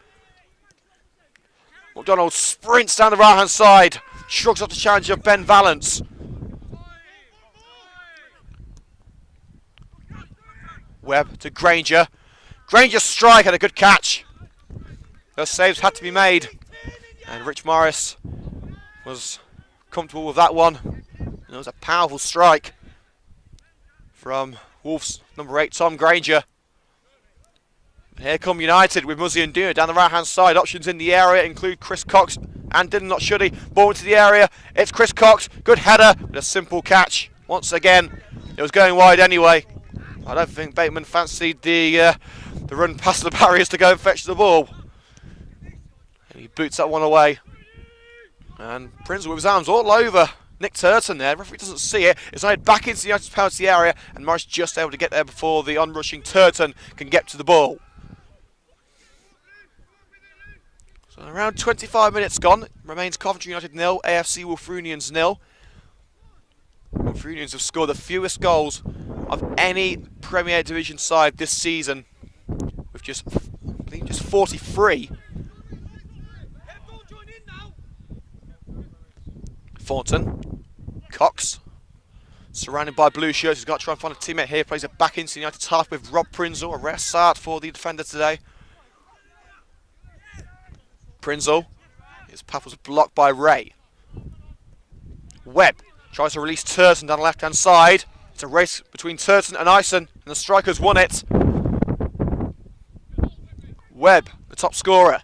McDonald sprints down the right-hand side. Shrugs off the challenge of Ben Valance. Webb to Granger. Granger's strike and a good catch. Those saves had to be made. And Rich Morris was comfortable with that one. And it was a powerful strike from Wolves number 8, Tom Granger. Here come United with Muzzy and Duna down the right-hand side. Options in the area include Chris Cox and Dylan Otshudi. Ball into the area. It's Chris Cox. Good header, but a simple catch. Once again, it was going wide anyway. I don't think Bateman fancied the run past the barriers to go and fetch the ball. And he boots that one away. And Prince with his arms all over Nick Turton there. The referee doesn't see it. It's headed back into the United's penalty area, and Morris just able to get there before the onrushing Turton can get to the ball. So around 25 minutes gone. Remains Coventry United 0, AFC Wulfrunians 0. Wulfrunians have scored the fewest goals of any Premier Division side this season, with just 43. Thornton. Cox. Surrounded by blue shirts. He's got to try and find a teammate here. Plays it back into United's half with Rob Prinzel. A rare start for the defender today. Prinzel. His path was blocked by Ray. Webb tries to release Turton down the left-hand side. It's a race between Turton and Ison, and the strikers won it. Webb, the top scorer.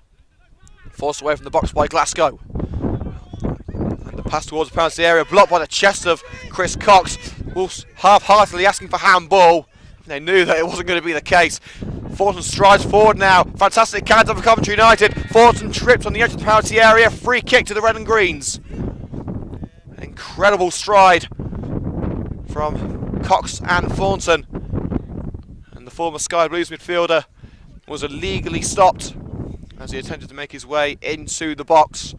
Forced away from the box by Glasgow. And the pass towards the penalty area, blocked by the chest of Chris Cox. Wolves half-heartedly asking for handball. They knew that it wasn't going to be the case. Thornton strides forward now. Fantastic counter for Coventry United. Thornton tripped on the edge of the penalty area. Free kick to the Red and Greens. Incredible stride from Cox and Thornton. And the former Sky Blues midfielder was illegally stopped as he attempted to make his way into the box.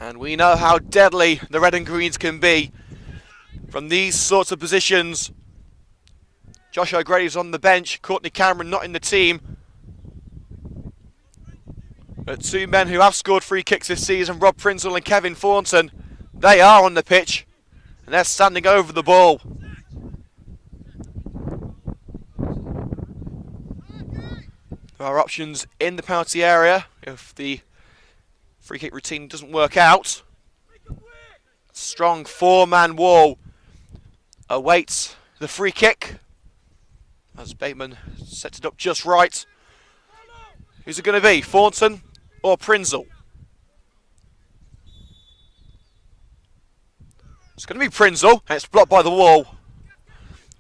And we know how deadly the Red and Greens can be from these sorts of positions. Josh O'Grady's on the bench, Courtney Cameron not in the team. But two men who have scored free kicks this season, Rob Prinzel and Kevin Thornton, they are on the pitch and they're standing over the ball. There are options in the penalty area if the free kick routine doesn't work out. Strong four-man wall awaits the free kick as Bateman sets it up just right. Who's it going to be, Thornton or Prinzel? It's going to be Prinzel, and it's blocked by the wall.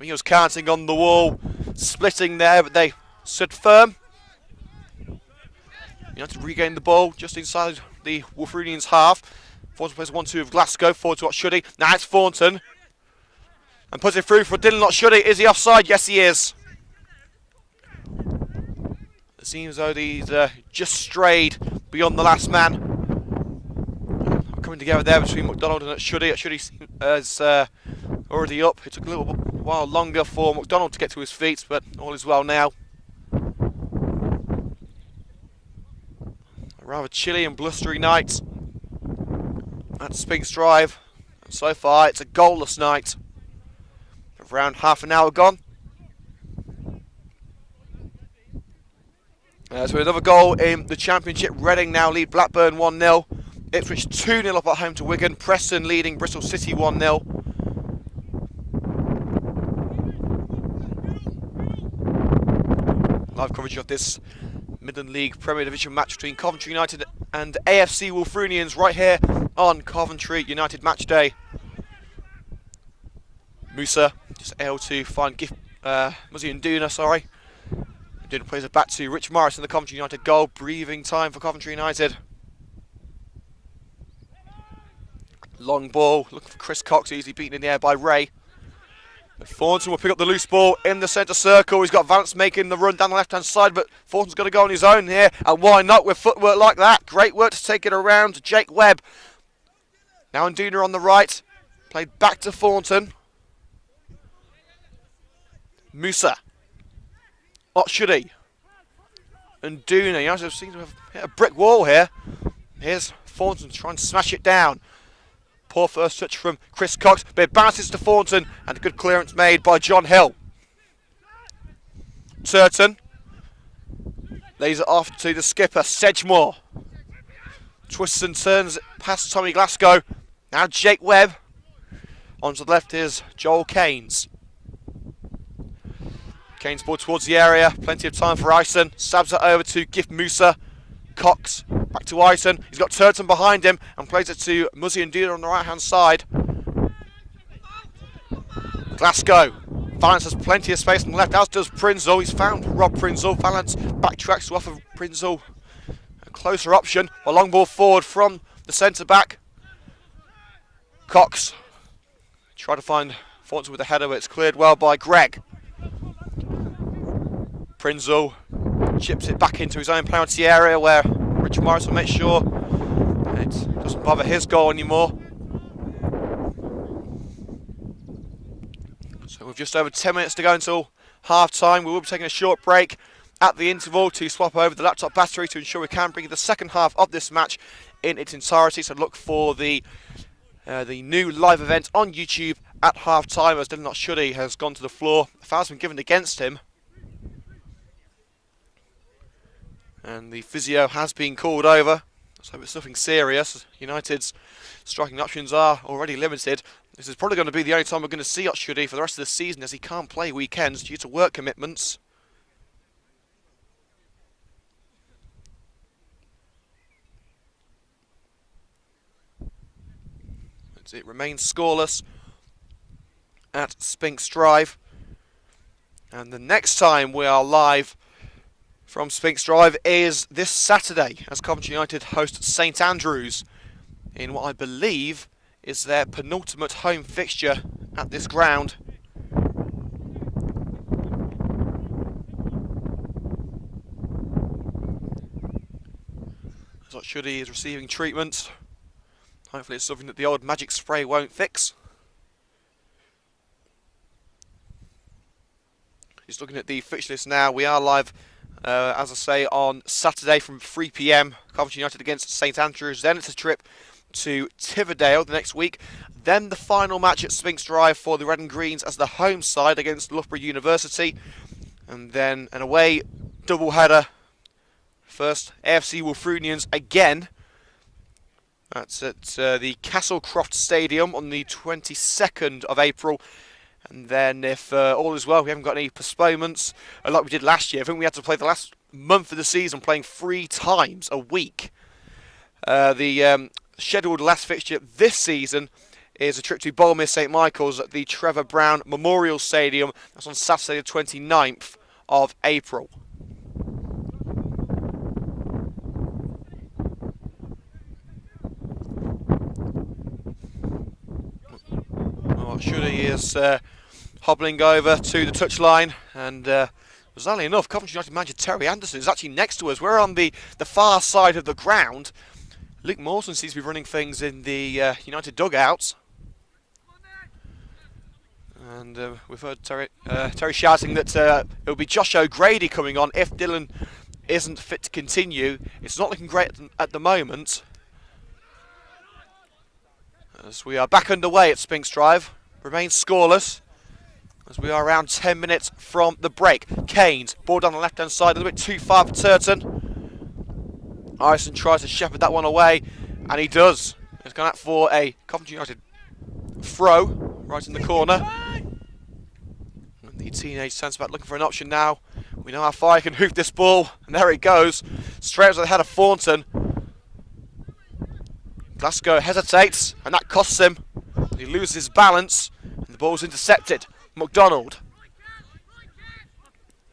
He was counting on the wall, splitting there, but they stood firm. United regain the ball just inside the Wulfrunians half. Thornton plays 1-2 with Glasgow, forward to Shuddy. Now it's Thornton. And puts it through for Dylan Shuddy. Is he offside? Yes, he is. It seems as though he's just strayed beyond the last man. Coming together there between McDonald and Shuddy. Shuddy is already up. It took a little while longer for McDonald to get to his feet, but all is well now. A rather chilly and blustery night at Spinks Drive. And so far, it's a goalless night. Around half an hour gone. So another goal in the Championship. Reading now lead Blackburn 1-0. Ipswich 2-0 up at home to Wigan. Preston leading Bristol City 1-0. Live coverage of this Midland League Premier Division match between Coventry United and AFC Wulfrunians right here on Coventry United Match Day. Musa just able to find Muzzy and Duna, sorry. Duna plays it back to Rich Morris in the Coventry United goal. Breathing time for Coventry United. Long ball, looking for Chris Cox, easily beaten in the air by Ray. But Thornton will pick up the loose ball in the centre circle. He's got Vance making the run down the left-hand side, but Thornton's got to go on his own here. And why not with footwork like that? Great work to take it around to Jake Webb. Now Nduna on the right. Played back to Thornton. Musa. Otshudi. And Nduna. You also seem to have hit a brick wall here. Here's Thornton trying to smash it down. Poor first touch from Chris Cox, but it bounces to Thornton, and a good clearance made by John Hill. Turton lays it off to the skipper, Sedgemore. Twists and turns past Tommy Glasgow. Now Jake Webb. Onto the left is Joel Keynes. Keynes ball towards the area, plenty of time for Ison. Stabs it over to Gift Musa. Cox back to Ison. He's got Turton behind him and plays it to Muzzy and Duna on the right hand side. Glasgow. Valance has plenty of space on the left, as does Prinzel. He's found Rob Prinzel. Valance backtracks to offer Prinzel a closer option. A long ball forward from the centre back. Cox. Try to find Thornton with a header, but it's cleared well by Greg. Prinzel chips it back into his own penalty area where Richard Morris will make sure it doesn't bother his goal anymore. So with just over 10 minutes to go until half time, we will be taking a short break at the interval to swap over the laptop battery to ensure we can bring you the second half of this match in its entirety. So look for the the new live event on YouTube at half-time as Dylan Shuddy has gone to the floor. A foul's been given against him. And the physio has been called over. So it's nothing serious. United's striking options are already limited. This is probably going to be the only time we're going to see Shuddy for the rest of the season, as he can't play weekends due to work commitments. It remains scoreless at Spinks Drive. And the next time we are live from Spinks Drive is this Saturday, as Coventry United host St Andrews in what I believe is their penultimate home fixture at this ground. So Shuddy is receiving treatment. Hopefully it's something that the old magic spray won't fix. Just looking at the fixture list now. We are live, as I say, on Saturday from 3 PM. Coventry United against St Andrews. Then it's a trip to Tividale the next week. Then the final match at Spinks Drive for the Red and Greens as the home side against Loughborough University. And then an away double-header. First, AFC Wulfrunians again. That's at the Castlecroft Stadium on the 22nd of April. And then if all is well, we haven't got any postponements, like we did last year. I think we had to play the last month of the season playing 3 times a week. The scheduled last fixture this season is a trip to Bournemouth St Michael's at the Trevor Brown Memorial Stadium. That's on Saturday the 29th of April. Shuddy is hobbling over to the touchline, and bizarrely enough, Coventry United manager Terry Anderson is actually next to us. We're on the far side of the ground. Luke Mawson seems to be running things in the United dugouts. And we've heard Terry shouting that it'll be Josh O'Grady coming on if Dylan isn't fit to continue. It's not looking great at the moment, as we are back underway at Spinks Drive. Remains scoreless as we are around 10 minutes from the break. Keynes, ball down the left-hand side, a little bit too far for Turton. Ison tries to shepherd that one away, and he does. He's gone out for a Coventry United throw right in the corner. And the teenage centre-back looking for an option now. We know how far he can hoop this ball, and there it goes. Straight to the head of Thornton. Glasgow hesitates, and that costs him. He loses his balance, and the ball's intercepted. McDonald.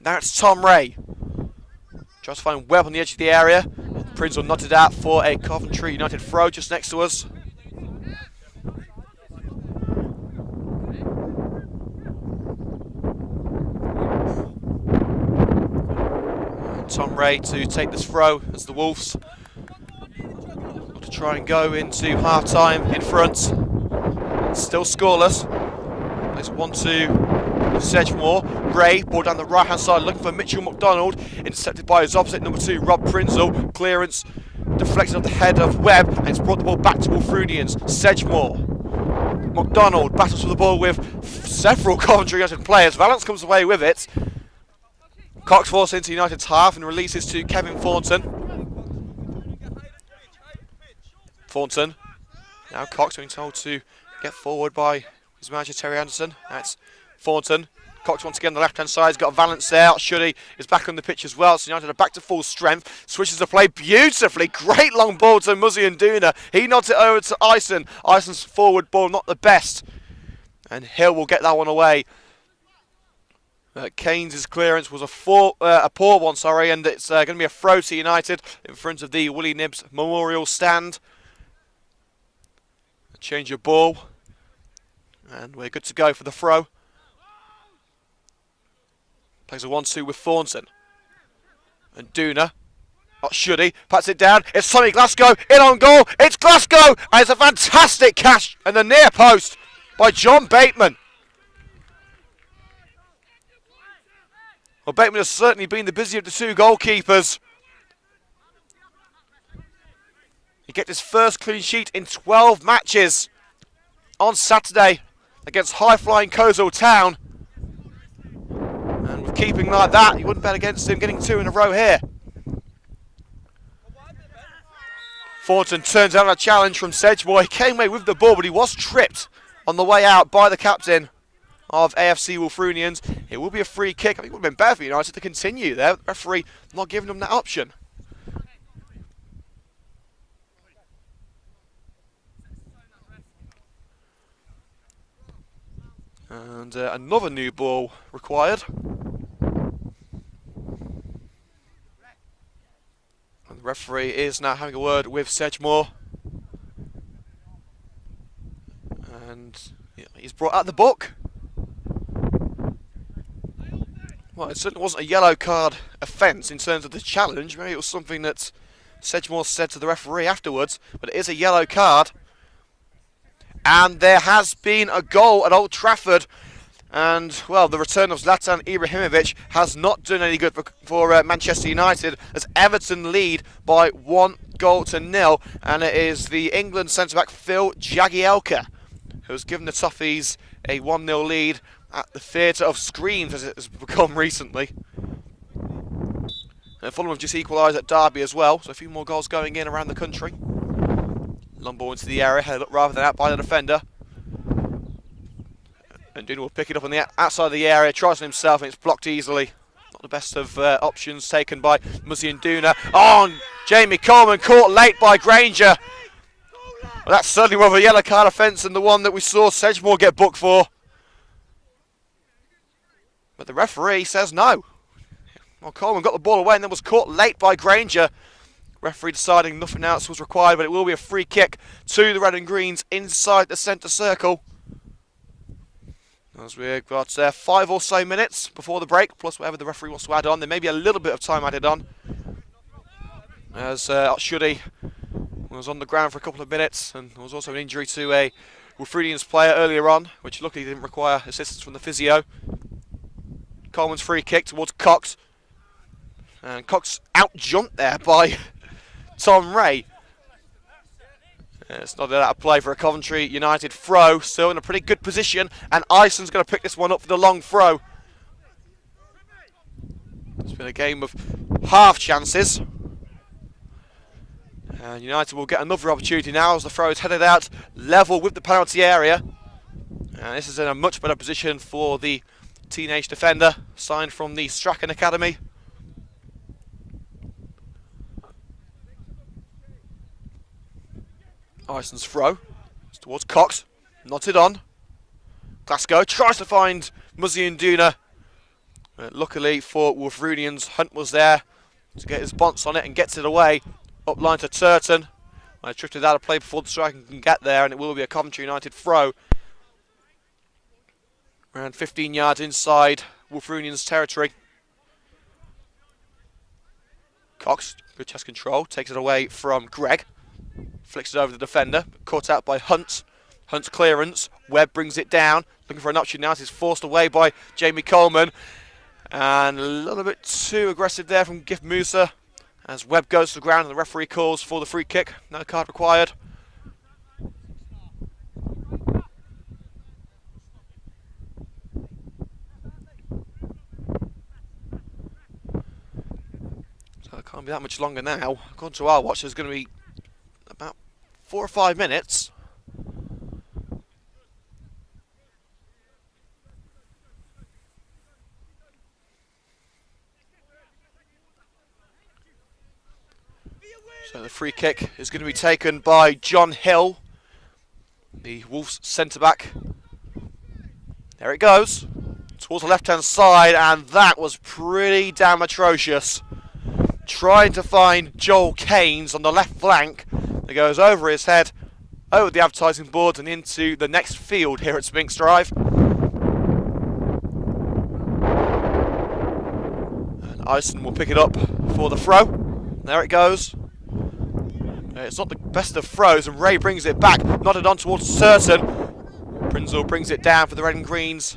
Now it's Tom Ray. Tries to find Webb on the edge of the area. Prinzel nodded out for a Coventry United throw just next to us. And Tom Ray to take this throw as the Wolves got to try and go into half-time in front. Still scoreless. It's 1-2 Sedgemore. Ray, ball down the right-hand side, looking for Mitchell McDonald. Intercepted by his opposite, number 2, Rob Prinzel. Clearance deflected off the head of Webb, and it's brought the ball back to Wulfrunians. Sedgemore. McDonald battles for the ball with several Coventry United players. Valance comes away with it. Cox forced into United's half and releases to Kevin Thornton. Thornton. Now Cox being told to get forward by his manager Terry Anderson. That's Thornton. Cox once again on the left hand side. He's got Valance there. Shuddy is back on the pitch as well. So United are back to full strength. Switches the play beautifully. Great long ball to Muzzy and Duna. He nods it over to Ison. Ison's forward ball not the best. And Hill will get that one away. Keynes' clearance was a poor one, and it's going to be a throw to United in front of the Willie Nibbs Memorial Stand. Change of ball, and we're good to go for the throw. Plays a 1-2 with Thornton. And Duna, not Shuddy, pats it down. It's Sonny Glasgow, in on goal. It's Glasgow, and it's a fantastic catch in the near post by John Bateman. Well, Bateman has certainly been the busier of the 2 goalkeepers. He gets his first clean sheet in 12 matches on Saturday against high-flying Kozel Town. And with keeping like that, you wouldn't bet against him getting 2 in a row here. Thornton turns out a challenge from Sedgemoor. He came away with the ball, but he was tripped on the way out by the captain of AFC Wulfrunians. It will be a free kick. I think it would have been better for United to continue there. The referee not giving them that option. And another new ball required. And the referee is now having a word with Sedgemoor. And he's brought out the book. Well, it certainly wasn't a yellow card offence in terms of the challenge. Maybe it was something that Sedgemoor said to the referee afterwards. But it is a yellow card. And there has been a goal at Old Trafford. And, well, the return of Zlatan Ibrahimovic has not done any good for Manchester United, as Everton lead by 1-0. And it is the England centre-back Phil Jagielka who has given the Toffees a 1-0 lead at the Theatre of Screams, as it has become recently. And Fulham have just equalised at Derby as well, so a few more goals going in around the country. Long ball into the area, headed up rather than out by the defender. And Duna will pick it up on the outside of the area, tries it himself, and it's blocked easily. Not the best of options taken by Muzzy Duna. Oh, and Jamie Coleman caught late by Granger. Well, that's certainly more of a yellow card offence than the one that we saw Sedgemoor get booked for. But the referee says no. Well, Coleman got the ball away and then was caught late by Granger. Referee deciding nothing else was required, but it will be a free kick to the Red and Greens inside the centre circle. As we've got 5 or so minutes before the break, plus whatever the referee wants to add on. There may be a little bit of time added on, as Shuddy was on the ground for a couple of minutes, and there was also an injury to a Wulfrunians player earlier on, which luckily didn't require assistance from the physio. Coleman's free kick towards Cox, and Cox out-jumped there by Tom Ray. It's not out of play for a Coventry United throw, still in a pretty good position, and Ison's going to pick this one up for the long throw. It's been a game of half chances. And United will get another opportunity now as the throw is headed out level with the penalty area. And this is in a much better position for the teenage defender, signed from the Strachan Academy. Ison's throw is towards Cox, knotted on. Glasgow tries to find Muzzy and Duna. Luckily for Wulfrunians, Hunt was there to get his bonce on it and gets it away. Up line to Turton. I drifted out of play before the striker can get there, and it will be a Coventry United throw. Around 15 yards inside Wulfrunians territory. Cox, good chest control, takes it away from Greg. Flicks it over the defender, caught out by Hunt. Hunt's clearance, Webb brings it down, looking for an option now. It's forced away by Jamie Coleman. And a little bit too aggressive there from Gift Musa, as Webb goes to the ground and the referee calls for the free kick. No card required. So it can't be that much longer now. According to our watch, there's going to be about 4 or 5 minutes. So the free kick is going to be taken by John Hill, the Wolves centre-back. There it goes, towards the left-hand side, and that was pretty damn atrocious. Trying to find Joel Keynes on the left flank. It goes over his head, over the advertising board and into the next field here at Spinks Drive. And Ison will pick it up for the throw. There it goes. It's not the best of throws, and Ray brings it back, nodded on towards Certain. Prinzel brings it down for the Red and Greens.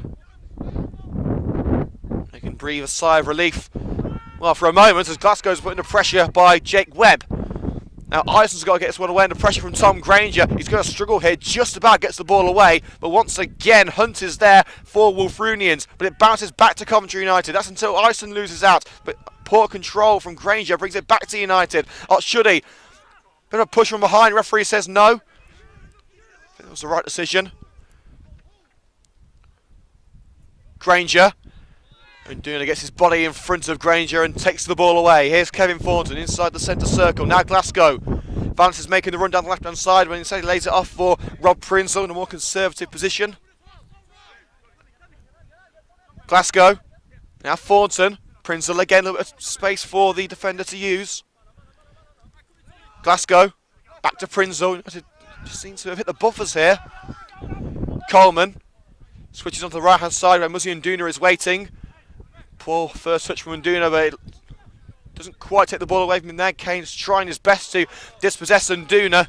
They can breathe a sigh of relief. Well, for a moment, as Glasgow's put under pressure by Jake Webb. Now Ison's got to get this one away under pressure from Tom Granger. He's going to struggle here, just about gets the ball away, but once again Hunt is there for Wulfrunians, but it bounces back to Coventry United. That's until Ison loses out, but poor control from Granger brings it back to United. Should he? Bit of a push from behind, referee says no. I think that was the right decision. Granger. And Duna gets his body in front of Granger and takes the ball away. Here's Kevin Thornton inside the centre circle. Now Glasgow. Valence is making the run down the left-hand side when instead he lays it off for Rob Prinzel in a more conservative position. Glasgow. Now Thornton. Prinzel again, a little bit of space for the defender to use. Glasgow. Back to Prinzel. Just seems to have hit the buffers here. Coleman. Switches onto the right-hand side where Muzi and Duna is waiting. Poor first touch from Nduna, but it doesn't quite take the ball away from him there. Kane's trying his best to dispossess Nduna.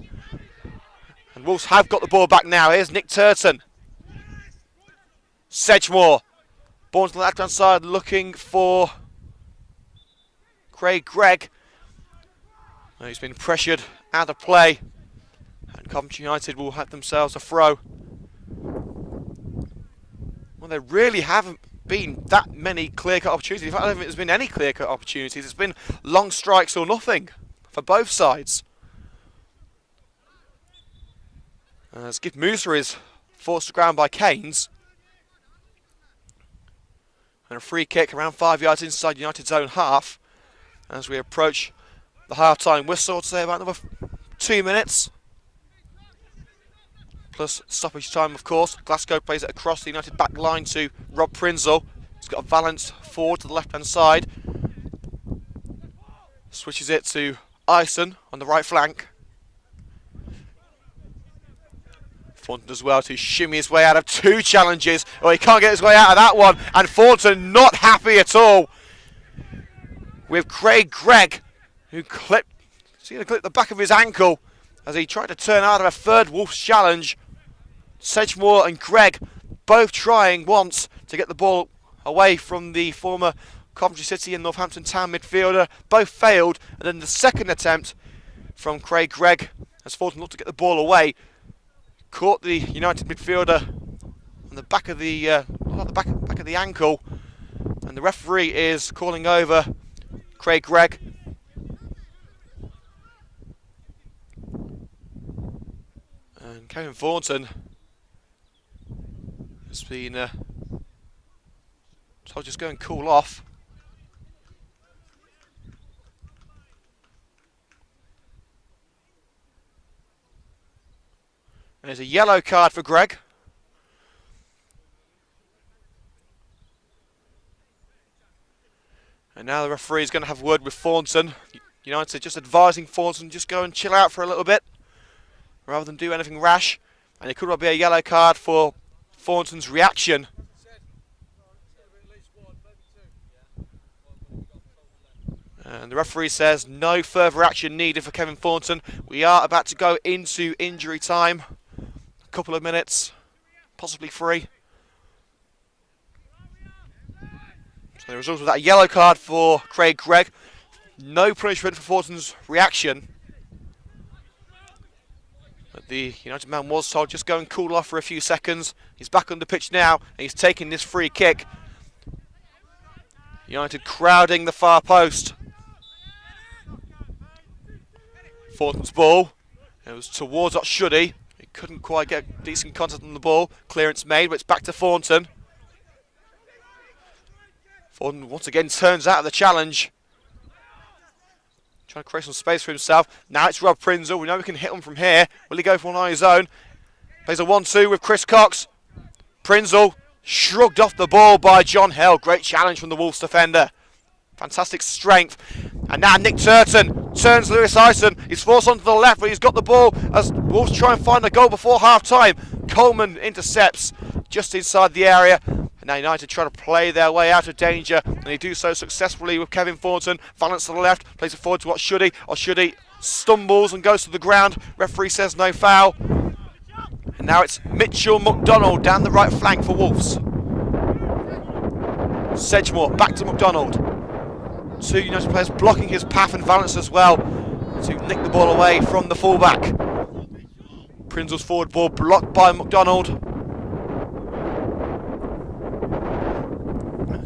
And Wolves have got the ball back now. Here's Nick Turton. Sedgemore. Ball to the left-hand side looking for Craig Gregg. He's been pressured out of play. And Coventry United will have themselves a throw. Well, they really haven't been that many clear-cut opportunities. In fact, I don't think there's been any clear-cut opportunities. It's been long strikes or nothing for both sides. As Gift Musa is forced to ground by Keynes. And a free kick around 5 yards inside United's own half. As we approach the half-time whistle, to say about another 2 minutes. Plus stoppage time, of course. Glasgow plays it across the United back line to Rob Prinzel. He's got a Valence forward to the left-hand side. Switches it to Ison on the right flank. Thornton as well to shimmy his way out of 2 challenges. Oh, he can't get his way out of that one. And Thornton not happy at all with Craig Gregg, who clipped the back of his ankle as he tried to turn out of a third Wolves challenge. Sedgemore and Gregg both trying once to get the ball away from the former Coventry City and Northampton Town midfielder. Both failed, and then the second attempt from Craig Gregg, as Thornton looked to get the ball away, caught the United midfielder on the back of the back of the ankle, and the referee is calling over Craig Gregg. And Kevin Thornton has been told just go and cool off. And there's a yellow card for Gregg. And now the referee is going to have a word with Thornton. United just advising Thornton just go and chill out for a little bit rather than do anything rash. And it could well be a yellow card for Thornton's reaction. And the referee says no further action needed for Kevin Thornton. We are about to go into injury time. A couple of minutes, possibly 3. So the result of that, a yellow card for Craig Gregg. No punishment for Thornton's reaction. But the United man was told just go and cool off for a few seconds. He's back on the pitch now and he's taking this free kick. United crowding the far post. Thornton's ball. It was towards Otshuddy. He couldn't quite get decent contact on the ball. Clearance made, but it's back to Thornton. Thornton once again turns out of the challenge. Trying to create some space for himself. Now it's Rob Prinzel. We know we can hit him from here. Will he go for one on his own? Plays a 1-2 with Chris Cox. Prinzel shrugged off the ball by John Hill. Great challenge from the Wolves defender. Fantastic strength. And now Nick Turton turns Lewis Ison. He's forced onto the left, but he's got the ball as Wolves try and find a goal before half-time. Coleman intercepts just inside the area. And now United try to play their way out of danger, and they do so successfully with Kevin Thornton. Valence to the left, plays it forward to Otshuddy. Otshuddy stumbles and goes to the ground. Referee says no foul. And now it's Mitchell McDonald down the right flank for Wolves. Sedgemore back to McDonald. 2 United players blocking his path, and Valence as well. to nick the ball away from the fullback. Prinzel's forward ball blocked by McDonald.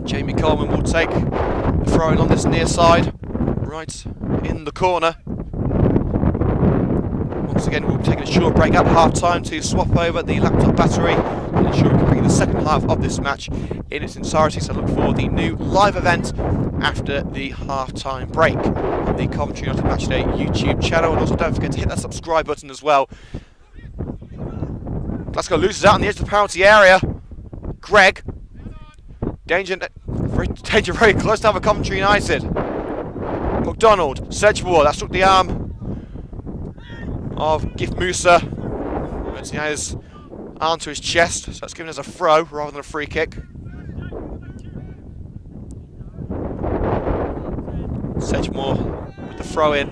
Jamie Coleman will take the throw-in on this near side, right in the corner. Once again, we'll be taking a short break at half-time to swap over the laptop battery and ensure we can bring the second half of this match in its entirety. So look for the new live event after the half-time break on the Coventry United Matchday YouTube channel. And also don't forget to hit that subscribe button as well. Glasgow loses out on the edge of the penalty area. Greg. Danger very close to have a Coventry United. McDonald, Sedgemoor, that struck the arm of Gif Musa. He has his arm to his chest, so it's given as a throw rather than a free kick. Sedgemoor with the throw in.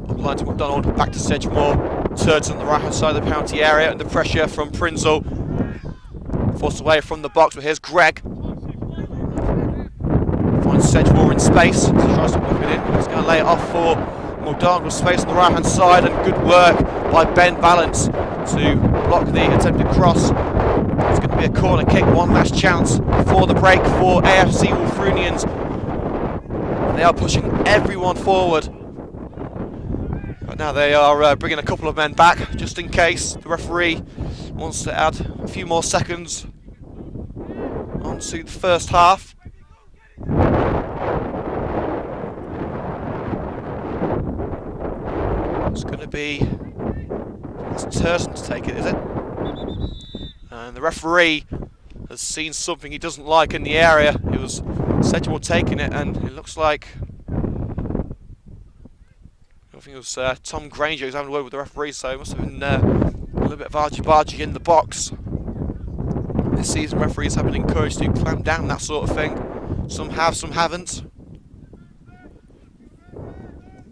Upline to McDonald, back to Sedgemoor. Turns on the right hand side of the penalty area under pressure from Prinzel. Forced away from the box, but here's Greg. Finds Sedgemoor in space. He tries to whip it in. He's going to lay it off for McDonald with space on the right hand side, and good work by Ben Balance to block the attempted cross. It's going to be a corner kick, one last chance before the break for AFC Wulfrunians. And they are pushing everyone forward. But now they are bringing a couple of men back just in case the referee wants to add a few more seconds onto the first half. It's going to be Turton to take it, is it? And the referee has seen something he doesn't like in the area. It was Sedgemoor taking it, and it looks like, I think it was Tom Granger who's having a word with the referee, so it must have been a little bit of argy-bargy in the box. This season referees have been encouraged to clamp down that sort of thing. Some have, some haven't.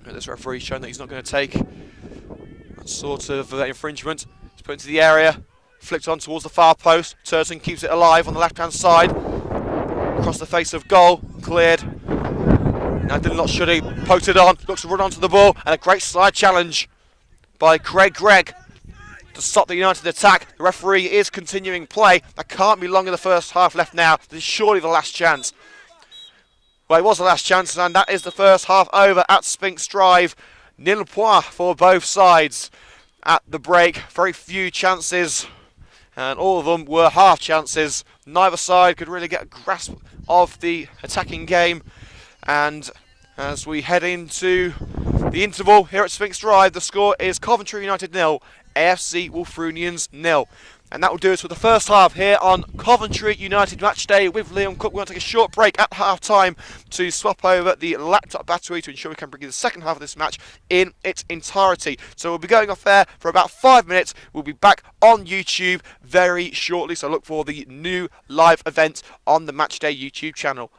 But this referee's shown that he's not going to take that sort of infringement. He's put into the area, flicked on towards the far post. Turton keeps it alive on the left-hand side. Across the face of goal, cleared. Now Dylan Shuddy poked it on, looks to run onto the ball, and a great slide challenge by Craig Gregg to stop the United attack. The referee is continuing play. There can't be long in the first half left now. This is surely the last chance. Well, it was the last chance, and that is the first half over at Spinks Drive. Nil point for both sides at the break. Very few chances, and all of them were half chances. Neither side could really get a grasp of the attacking game. And as we head into the interval here at Spinks Drive, the score is Coventry United 0, AFC Wulfrunians 0. And that will do us for the first half here on Coventry United Matchday with Liam Cook. We're going to take a short break at half-time to swap over the laptop battery to ensure we can bring you the second half of this match in its entirety. So we'll be going off there for about 5 minutes. We'll be back on YouTube very shortly, so look for the new live event on the Matchday YouTube channel.